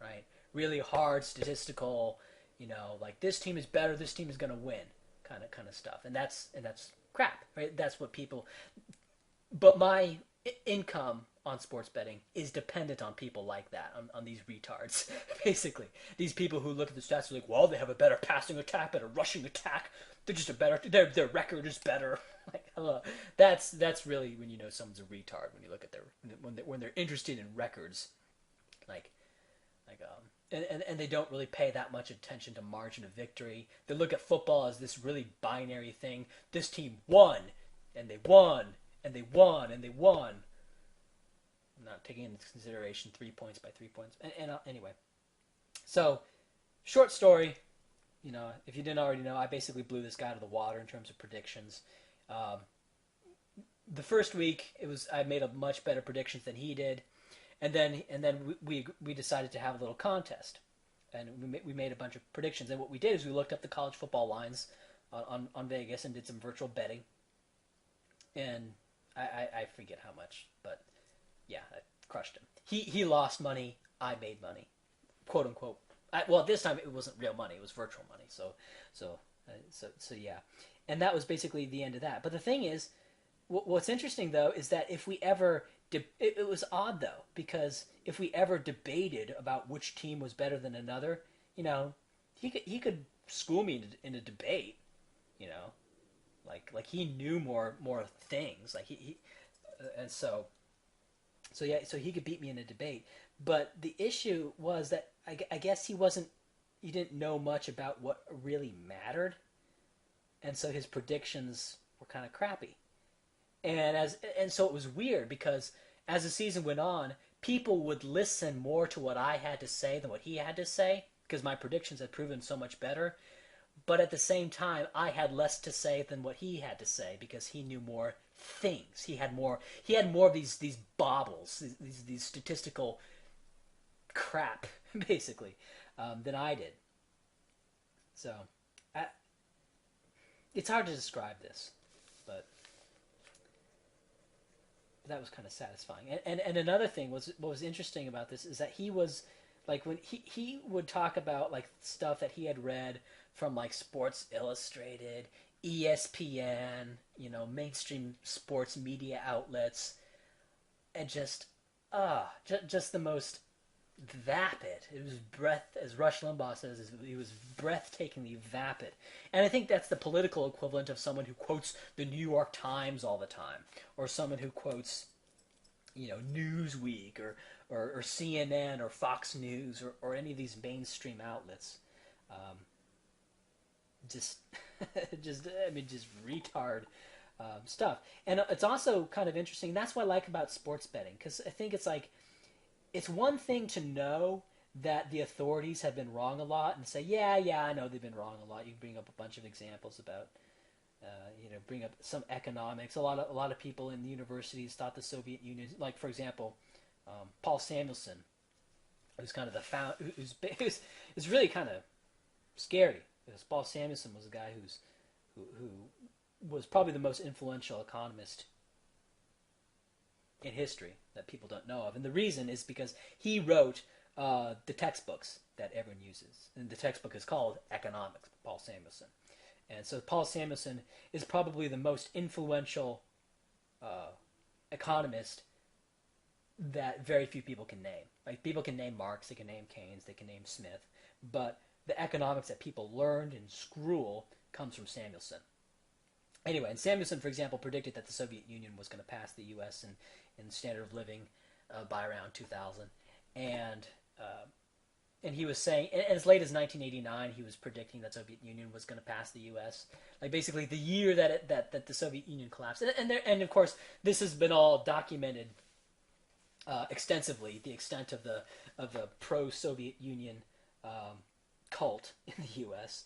Right? Really hard statistical, like this team is better, this team is going to win, kind of stuff. And that's crap, right? That's what people. But my income on sports betting is dependent on people like that, on these retards, basically. These people who look at the stats and are like, well, they have a better passing attack, better rushing attack. They're just a better. Their record is better. Like, hello, that's really when you know someone's a retard when you look at their when they're interested in records, like and they don't really pay that much attention to margin of victory. They look at football as this really binary thing. This team won, and they won, and they won, and they won. I'm not taking into consideration 3 points by 3 points. Anyway, so short story. If you didn't already know, I basically blew this guy out of the water in terms of predictions. Um, the first week, I made a much better predictions than he did. And then we decided to have a little contest, and we made a bunch of predictions. And what we did is we looked up the college football lines on Vegas and did some virtual betting. And I forget how much, but yeah, I crushed him. He lost money. I made money, quote unquote. Well, this time it wasn't real money; it was virtual money. So yeah, and that was basically the end of that. But the thing is, what's interesting though is that if we ever it was odd though, because if we ever debated about which team was better than another, he could school me in a debate, like he knew more things, like he and so yeah, so he could beat me in a debate. But the issue was that I guess he didn't know much about what really mattered, and so his predictions were kind of crappy. And so it was weird because as the season went on, people would listen more to what I had to say than what he had to say because my predictions had proven so much better. But at the same time, I had less to say than what he had to say because he knew more things. He had more. He had more of these baubles, these statistical crap, basically, than I did. So, I, it's hard to describe this, but that was kind of satisfying. And another thing was what was interesting about this is that he was like when he would talk about like stuff that he had read from like Sports Illustrated, ESPN, mainstream sports media outlets, and just the most vapid. It was as Rush Limbaugh says, he was breathtakingly vapid. And I think that's the political equivalent of someone who quotes the New York Times all the time, or someone who quotes, Newsweek or CNN or Fox News or any of these mainstream outlets. Just, just retard stuff. And it's also kind of interesting. That's what I like about sports betting, because I think it's like, it's one thing to know that the authorities have been wrong a lot and say, yeah, I know they've been wrong a lot. You bring up a bunch of examples about, bring up some economics. A lot of people in the universities thought the Soviet Union, like for example, Paul Samuelson, who's kind of the who's really kind of scary, because Paul Samuelson was a guy who was probably the most influential economist in history that people don't know of. And the reason is because he wrote the textbooks that everyone uses. And the textbook is called Economics, Paul Samuelson. And so Paul Samuelson is probably the most influential economist that very few people can name. Like people can name Marx, they can name Keynes, they can name Smith, but the economics that people learned in school comes from Samuelson. Anyway, and Samuelson, for example, predicted that the Soviet Union was going to pass the U.S. in standard of living by around 2000, and uh, and he was saying, and as late as 1989, he was predicting that Soviet Union was going to pass the U.S. Like basically the year that the Soviet Union collapsed, and of course this has been all documented extensively. The extent of the pro-Soviet Union cult in the U.S.,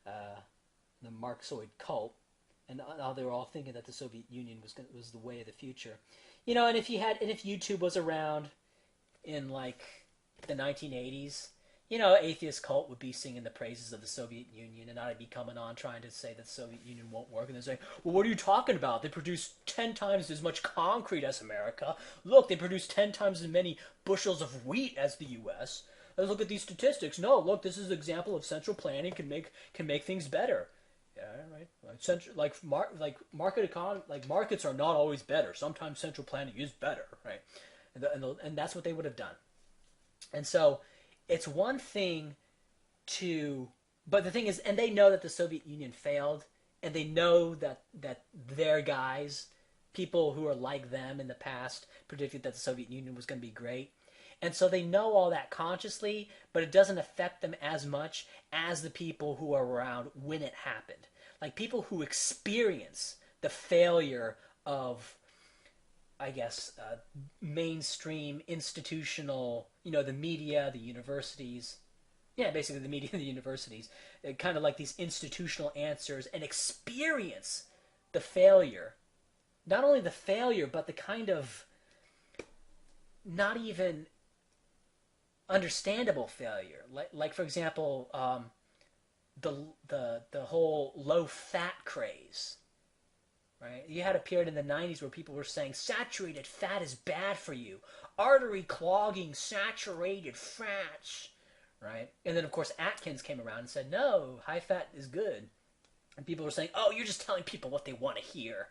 the Marxoid cult, and how they were all thinking that the Soviet Union was the way of the future. And if YouTube was around in like the 1980s, atheist cult would be singing the praises of the Soviet Union, and I'd be coming on trying to say that the Soviet Union won't work, and they're saying, well, what are you talking about? They produce 10 times as much concrete as America. Look, they produce 10 times as many bushels of wheat as the U.S. Let's look at these statistics. No, look, this is an example of central planning can make things better. Yeah, right. Markets are not always better. Sometimes central planning is better, right? And that's what they would have done. And so it's one thing but the thing is, and they know that the Soviet Union failed, and they know that their guys, people who are like them in the past, predicted that the Soviet Union was going to be great. And so they know all that consciously, but it doesn't affect them as much as the people who are around when it happened. Like people who experience the failure of, I guess, mainstream institutional, the media, the universities. Yeah, basically the media and the universities. Kind of like these institutional answers, and experience the failure. Not only the failure, but the kind of not even understandable failure. Like for example, the whole low fat craze. Right? You had a period in the 90s where people were saying saturated fat is bad for you. Artery clogging saturated fats. Right? And then of course Atkins came around and said, no, high fat is good. And people were saying, oh, you're just telling people what they want to hear.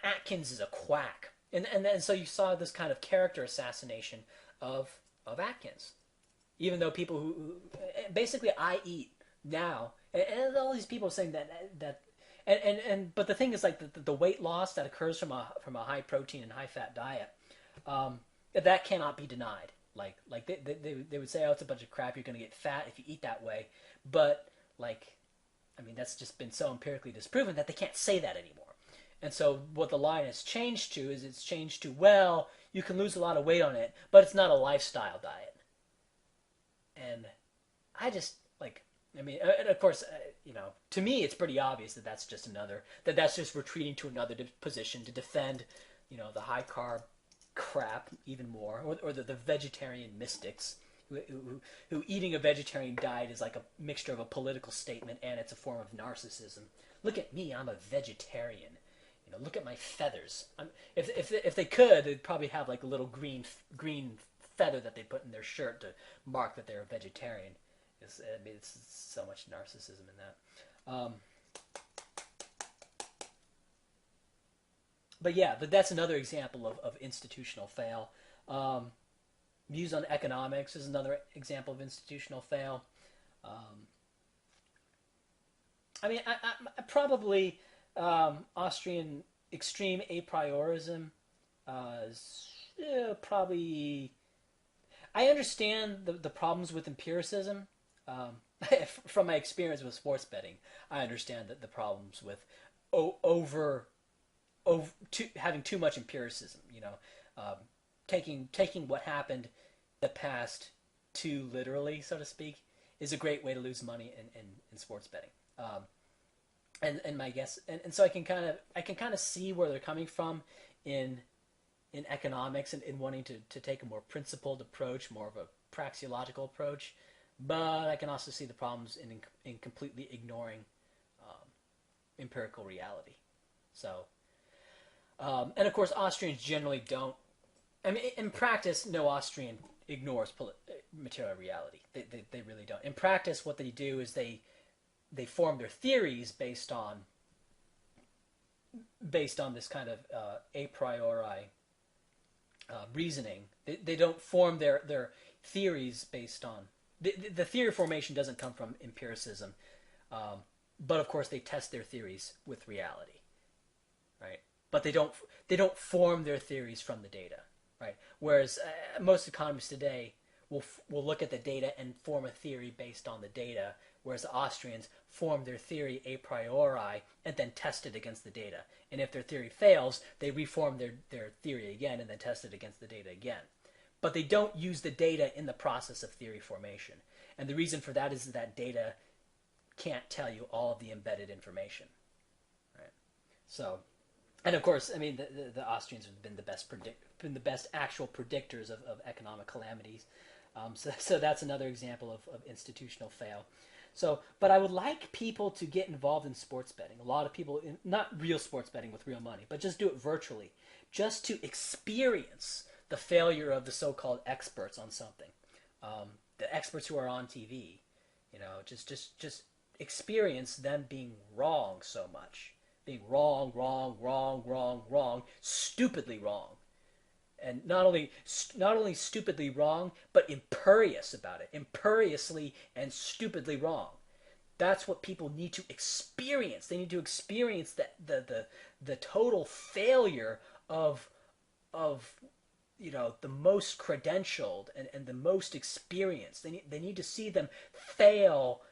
Atkins is a quack. And then so you saw this kind of character assassination of Atkins. Even though people who basically I eat now, and all these people saying that but the thing is, like the weight loss that occurs from a high protein and high fat diet, that cannot be denied. Like they would say, oh, it's a bunch of crap. You're going to get fat if you eat that way. But that's just been so empirically disproven that they can't say that anymore. And so what the line has changed to is it's changed to, well, you can lose a lot of weight on it, but it's not a lifestyle diet. And I just and of course, to me, it's pretty obvious that that's just retreating to another position to defend, the high carb crap even more, or the vegetarian mystics who eating a vegetarian diet is like a mixture of a political statement and it's a form of narcissism. Look at me, I'm a vegetarian. Look at my feathers. If they could, they'd probably have like a little green feather that they put in their shirt to mark that they're a vegetarian. It's so much narcissism in that. But that's another example of institutional fail. Views on economics is another example of institutional fail. I probably Austrian extreme a priorism is probably. I understand the problems with empiricism. From my experience with sports betting, I understand that the problems with having too much empiricism. Taking what happened the past too literally, so to speak, is a great way to lose money in sports betting. And my guess, and so I can kind of see where they're coming from in economics and in wanting to take a more principled approach, more of a praxeological approach. But I can also see the problems in completely ignoring empirical reality. So, and of course, Austrians generally don't. In practice, no Austrian ignores material reality. They really don't. In practice, what they do is they form their theories based on this kind of a priori reasoning. They don't form their theories based on the theory formation doesn't come from empiricism, um, but of course they test their theories with reality, right? But they don't form their theories from the data, right? Whereas most economists today will look at the data and form a theory based on the data, whereas the Austrians form their theory a priori and then test it against the data. And if their theory fails, they reform their theory again and then test it against the data again. But they don't use the data in the process of theory formation. And the reason for that is that data can't tell you all of the embedded information, right? So, and of course, I mean, the Austrians have been the best actual predictors of economic calamities. So that's another example of institutional fail. So, but I would like people to get involved in sports betting. A lot of people, not real sports betting with real money, but just do it virtually, just to experience the failure of the so-called experts on something. The experts who are on TV, just experience them being wrong so much, being wrong, wrong, wrong, wrong, wrong, stupidly wrong, and not only stupidly wrong, but imperious about it, imperiously and stupidly wrong. That's what people need to experience. They need to experience the total failure of the most credentialed and the most experienced. They need to see them fail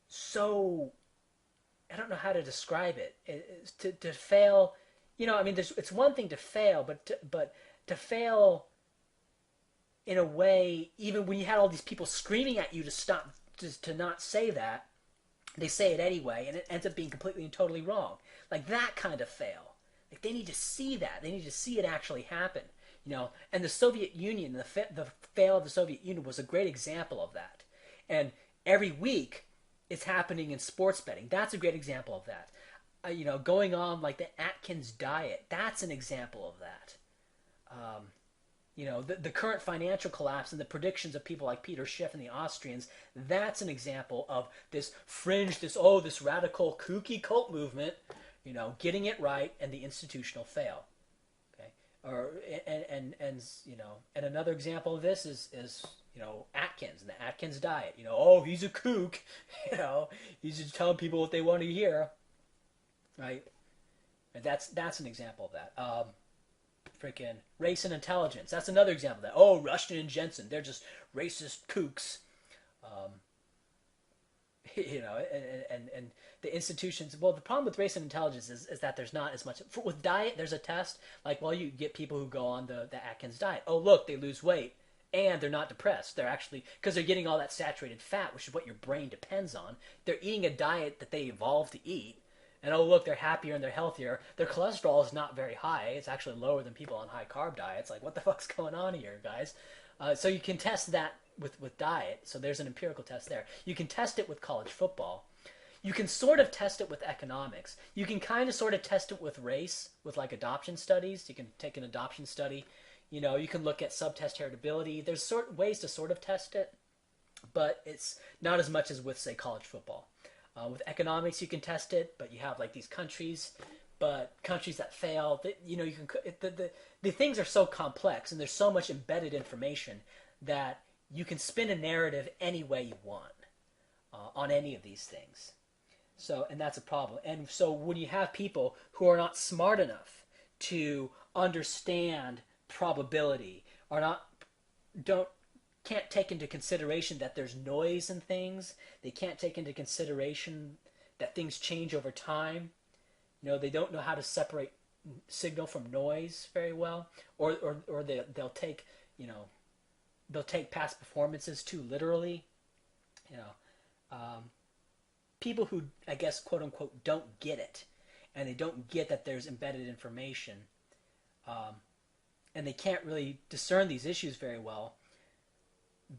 so. I don't know how to describe it. To fail, I mean, it's one thing to fail, but to fail in a way, even when you had all these people screaming at you to stop, to not say that, they say it anyway, and it ends up being completely and totally wrong. Like that kind of fail. Like they need to see that. They need to see it actually happen. And the Soviet Union, the fail of the Soviet Union was a great example of that. And every week, it's happening in sports betting. That's a great example of that. Going on like the Atkins diet. That's an example of that. The current financial collapse and the predictions of people like Peter Schiff and the Austrians. That's an example of this fringe, this radical kooky cult movement. Getting it right and the institutional fail. Or and another example of this is Atkins and the Atkins diet. He's a kook. He's just telling people what they want to hear, right? And that's an example of that. Freaking race and intelligence. That's another example of that. Rushton and Jensen, they're just racist kooks. Um, and the institutions. Well, the problem with race and intelligence is that there's not as much. With diet, there's a test. Like, well, you get people who go on the Atkins diet. Oh, look, they lose weight. And they're not depressed. They're actually, because they're getting all that saturated fat, which is what your brain depends on. They're eating a diet that they evolved to eat. And oh, look, they're happier and they're healthier. Their cholesterol is not very high. It's actually lower than people on high carb diets. Like, what the fuck's going on here, guys? So you can test that with diet. So there's an empirical test there. You can test it with college football. You can sort of test it with economics. You can kind of sort of test it with race, with like adoption studies. You can take an adoption study. You can look at subtest heritability. There's ways to sort of test it, but it's not as much as with, say, college football. With economics, you can test it, but you have like these countries, but countries that fail. The things are so complex, and there's so much embedded information that you can spin a narrative any way you want on any of these things. So, and that's a problem. And so when you have people who are not smart enough to understand probability, or can't take into consideration that there's noise in things. They can't take into consideration that things change over time. They don't know how to separate signal from noise very well, or they'll take past performances too literally. People who, I guess, quote unquote, don't get it, and they don't get that there's embedded information, and they can't really discern these issues very well.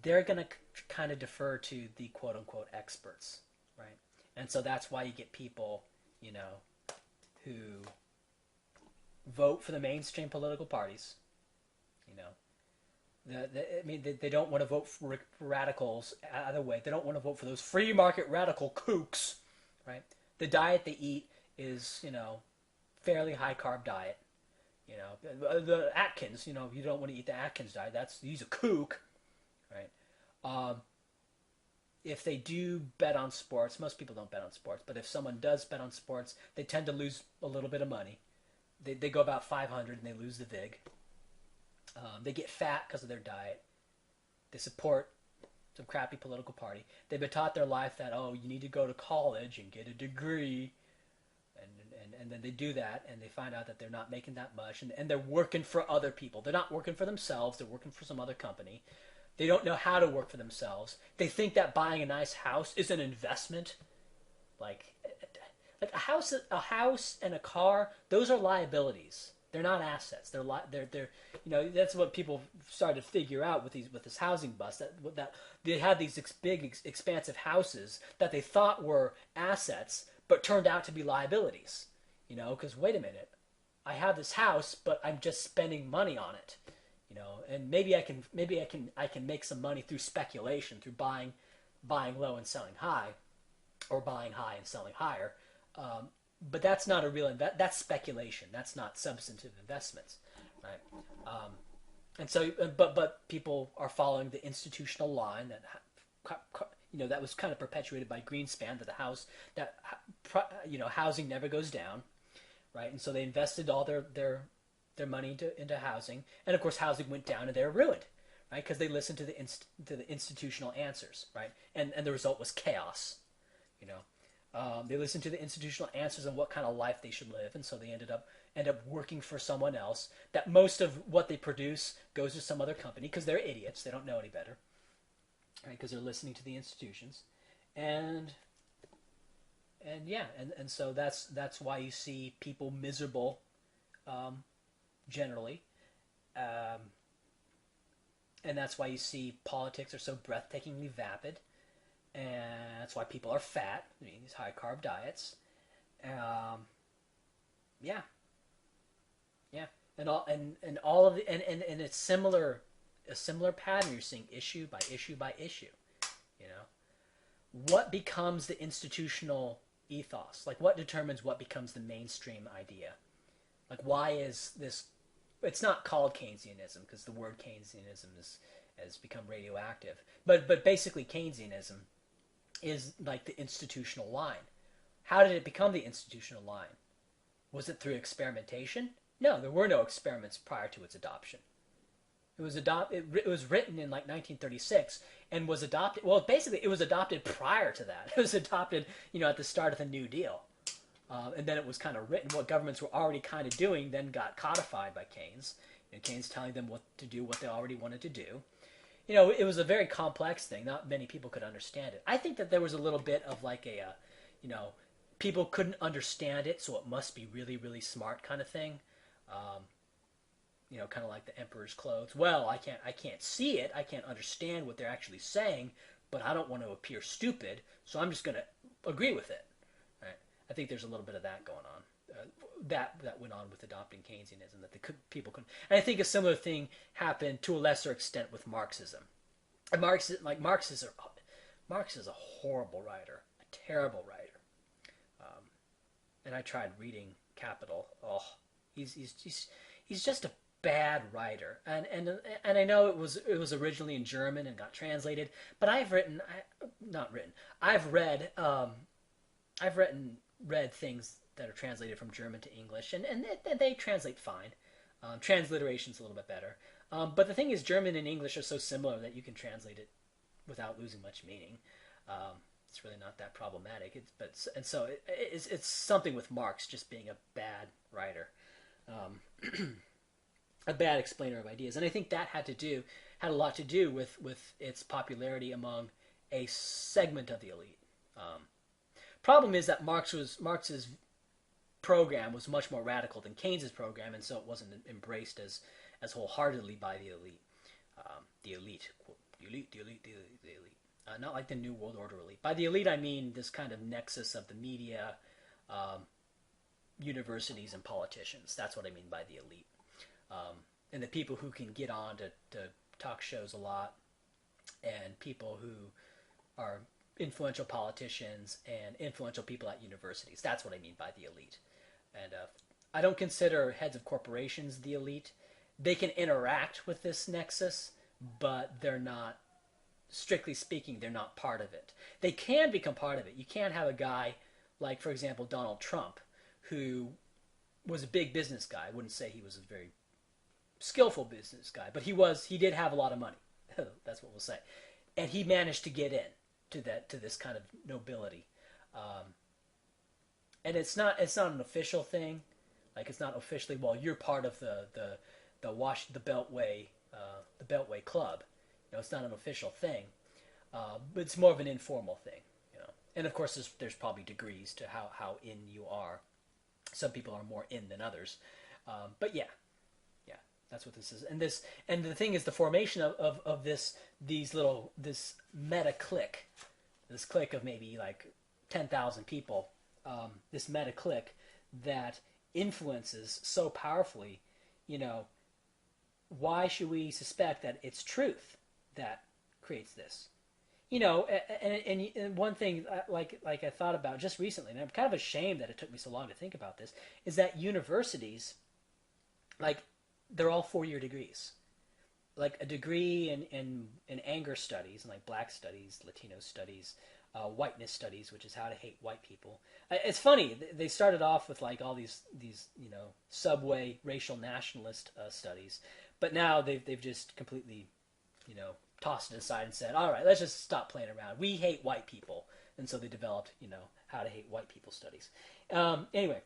They're going to kind of defer to the quote-unquote experts, right? And so that's why you get people, who vote for the mainstream political parties. They don't want to vote for radicals either way. They don't want to vote for those free market radical kooks, right? The diet they eat is, fairly high-carb diet. The Atkins, you don't want to eat the Atkins diet. He's a kook, right? Um, if they do bet on sports, most people don't bet on sports, but if someone does bet on sports, they tend to lose a little bit of money. They go about 500 and they lose the vig. They get fat because of their diet. They support some crappy political party. They've been taught their life that, oh, you need to go to college and get a degree. And then they do that and they find out that they're not making that much and they're working for other people. They're not working for themselves. They're working for some other company. They don't know how to work for themselves. They think that buying a nice house is an investment. Like a house and a car, those are liabilities. They're not assets. They're that's what people started to figure out with this housing bust that they had these big expansive houses that they thought were assets but turned out to be liabilities. Because wait a minute, I have this house but I'm just spending money on it. And maybe I can make some money through speculation, through buying low and selling high, or buying high and selling higher. But that's not a real that's speculation. That's not substantive investments, right? And so, but people are following the institutional line that was kind of perpetuated by Greenspan, that housing never goes down, right? And so they invested all their money into housing, and of course housing went down and they were ruined, right? Because they listened to the institutional answers, right? And the result was chaos, They listened to the institutional answers on what kind of life they should live, and so they end up working for someone else. That most of what they produce goes to some other company because they're idiots. They don't know any better, right? Because they're listening to the institutions, and so that's why you see people miserable, generally, and that's why you see politics are so breathtakingly vapid. And that's why people are fat. These high carb diets. Yeah, and all of it's similar, a similar pattern you're seeing issue by issue by issue. What becomes the institutional ethos? Like, what determines what becomes the mainstream idea? Like, why is this? It's not called Keynesianism because the word Keynesianism has become radioactive. But basically, Keynesianism is like the institutional line. How did it become the institutional line? Was it through experimentation? No, there were no experiments prior to its adoption. It was written in like 1936 and was adopted. Well, basically, it was adopted prior to that. It was adopted, at the start of the New Deal, and then it was kind of written. What governments were already kind of doing then got codified by Keynes. Keynes telling them what to do, what they already wanted to do. It was a very complex thing. Not many people could understand it. I think that there was a little bit of like people couldn't understand it, so it must be really, really smart kind of thing. Kind of like the emperor's clothes. Well, I can't see it. I can't understand what they're actually saying, but I don't want to appear stupid, so I'm just going to agree with it. Right? I think there's a little bit of that going on. That went on with adopting Keynesianism, that people couldn't. And I think a similar thing happened to a lesser extent with Marxism. And Marx is a horrible writer, a terrible writer. And I tried reading Capital. Oh, he's just a bad writer. And I know it was originally in German and got translated, but I've read things that are translated from German to English, and they translate fine. Transliteration's a little bit better. But the thing is, German and English are so similar that you can translate it without losing much meaning. It's really not that problematic. It's something with Marx just being a bad writer, a bad explainer of ideas, and I think that had a lot to do with its popularity among a segment of the elite. Problem is that Marx's program was much more radical than Keynes's program, and so it wasn't embraced as wholeheartedly by the elite. The elite. Not like the New World Order elite. By the elite, I mean this kind of nexus of the media, universities, and politicians. That's what I mean by the elite. And the people who can get on to talk shows a lot, and people who are influential politicians and influential people at universities. That's what I mean by the elite. And I don't consider heads of corporations the elite. They can interact with this nexus, but they're not, strictly speaking, they're not part of it. They can become part of it. You can't have a guy like, for example, Donald Trump, who was a big business guy. I wouldn't say he was a very skillful business guy, but he did have a lot of money. That's what we'll say. And he managed to get in to this kind of nobility. And it's not an official thing. Like, it's not officially, well, you're part of the Beltway Club. It's not an official thing, but it's more of an informal thing. And of course, there's probably degrees to how in you are. Some people are more in than others, but yeah, that's what this is. And the thing is, the formation of this meta clique, this clique of maybe like 10,000 people, this meta clique that influences so powerfully. Why should we suspect that it's truth that creates this? And one thing like I thought about just recently, and I'm kind of ashamed that it took me so long to think about this, is that universities, like, they're all 4-year degrees. Like a degree in anger studies, and like black studies, Latino studies, whiteness studies, which is how to hate white people. It's funny, they started off with like all these subway racial nationalist studies, but now they've just completely tossed it aside and said, all right, let's just stop playing around. We hate white people. And so they developed, how to hate white people studies. Anyway,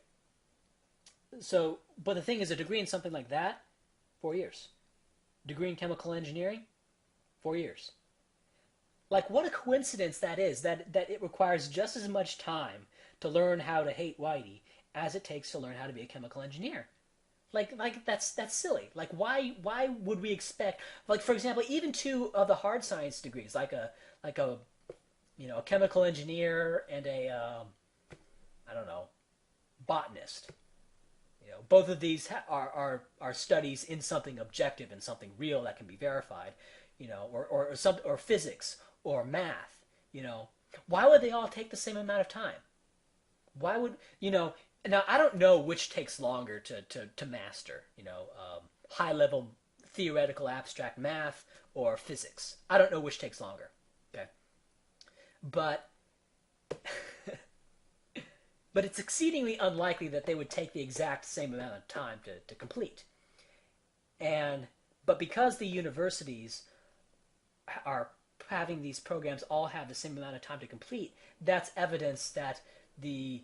but the thing is, a degree in something like that, 4 years. Degree in chemical engineering, 4 years. Like, what a coincidence that is, that it requires just as much time to learn how to hate whitey as it takes to learn how to be a chemical engineer. Like that's silly. Like, why would we expect, like, for example, even two of the hard science degrees, like a a chemical engineer and a I don't know, botanist. Both of these are studies in something objective and something real that can be verified, or physics or math. Why would they all take the same amount of time? Why would Now, I don't know which takes longer to master, high level theoretical abstract math or physics. I don't know which takes longer. Okay. But but it's exceedingly unlikely that they would take the exact same amount of time to complete. But because the universities are having these programs all have the same amount of time to complete, that's evidence that the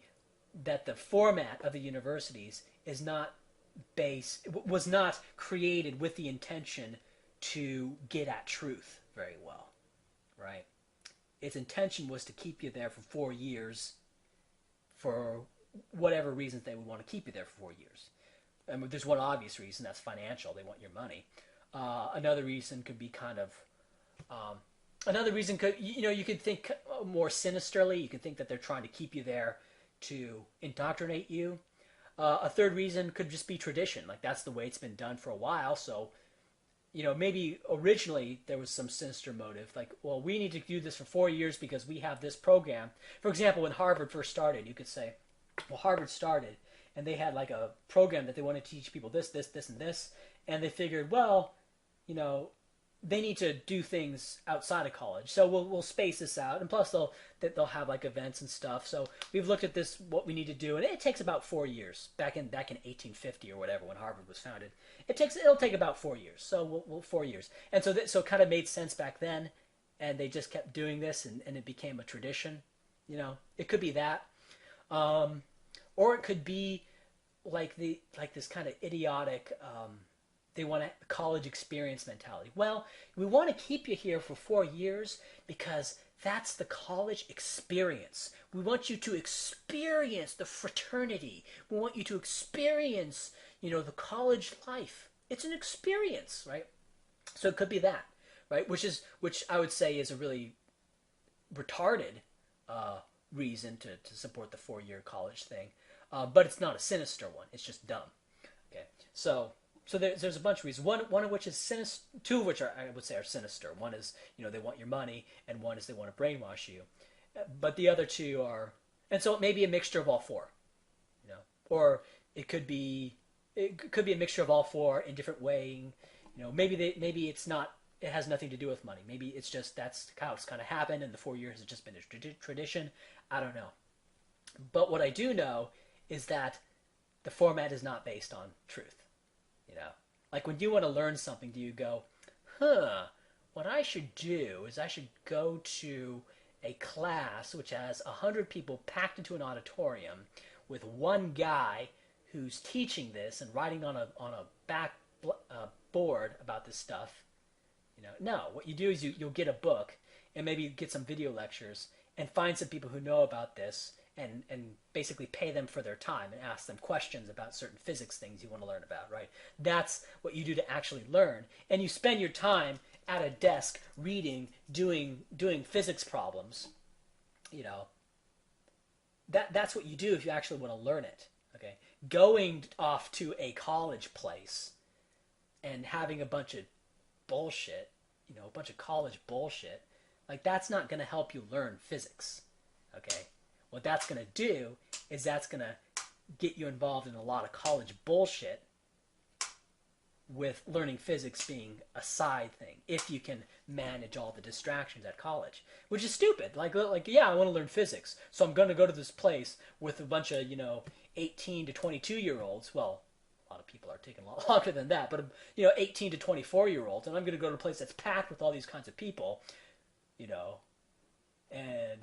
format of the universities was not created with the intention to get at truth very well, right? Its intention was to keep you there for 4 years for whatever reasons they would want to keep you there for 4 years. I mean, there's one obvious reason, that's financial. They want your money. Another reason could be you could think more sinisterly. You could think that they're trying to keep you there to indoctrinate you. A third reason could just be tradition. Like, that's the way it's been done for a while. So, maybe originally there was some sinister motive. Like, well, we need to do this for 4 years because we have this program. For example, when Harvard first started, you could say, well, Harvard started and they had like a program that they wanted to teach people this, and this. And they figured, well, they need to do things outside of college, so we'll space this out, and plus they'll have like events and stuff. So we've looked at this, what we need to do, and it takes about 4 years. Back in 1850 or whatever, when Harvard was founded, it'll take about 4 years. So we'll 4 years, and so it kind of made sense back then, and they just kept doing this, and it became a tradition. It could be that, or it could be like this kind of idiotic. They want a college experience mentality. Well, we want to keep you here for 4 years because that's the college experience. We want you to experience the fraternity. We want you to experience, the college life. It's an experience, right? So it could be that, right? Which I would say is a really retarded reason to support the 4-year college thing. But it's not a sinister one. It's just dumb. Okay, so there's a bunch of reasons. One of which is sinister. Two of which I would say are sinister. One is they want your money, and one is they want to brainwash you. But the other two are, and so it may be a mixture of all four. Or It could be a mixture of all four in different weighing. Maybe it's not. It has nothing to do with money. Maybe it's just that's how it's kind of happened, and the 4 years has just been a tradition. I don't know. But what I do know is that the format is not based on truth. You know, like when you want to learn something, do you go, huh? What I should do is I should go to a class which has 100 people packed into an auditorium with one guy who's teaching this and writing on a back board about this stuff. No. What you do is you'll get a book and maybe get some video lectures and find some people who know about this and basically pay them for their time and ask them questions about certain physics things you want to learn about, right? That's what you do to actually learn. And you spend your time at a desk reading, doing physics problems. That's what you do if you actually want to learn it. Okay, going off to a college place and having a bunch of bullshit, a bunch of college bullshit, like that's not going to help you learn physics. Okay, what that's going to do is that's going to get you involved in a lot of college bullshit, with learning physics being a side thing if you can manage all the distractions at college, which is stupid. Like yeah, I want to learn physics, so I'm going to go to this place with a bunch of 18 to 22-year-olds. Well, a lot of people are taking a lot longer than that, but 18 to 24-year-olds, and I'm going to go to a place that's packed with all these kinds of people, and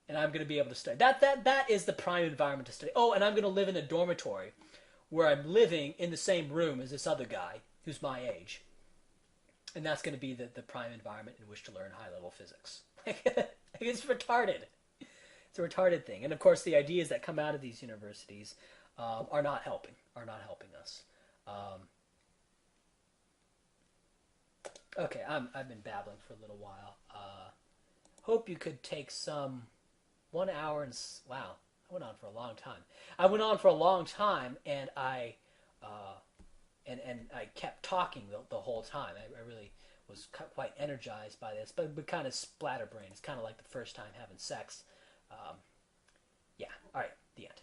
I'm going to be able to study. That is the prime environment to study. Oh, and I'm going to live in a dormitory where I'm living in the same room as this other guy who's my age. And that's going to be the prime environment in which to learn high-level physics. It's retarded. It's a retarded thing. And, of course, the ideas that come out of these universities are not helping us. Okay, I've been babbling for a little while. Hope you could take some 1 hour and... Wow. I went on for a long time, and I kept talking the whole time. I really was quite energized by this, but kind of splatterbrained. It's kind of like the first time having sex. Yeah. All right. The end.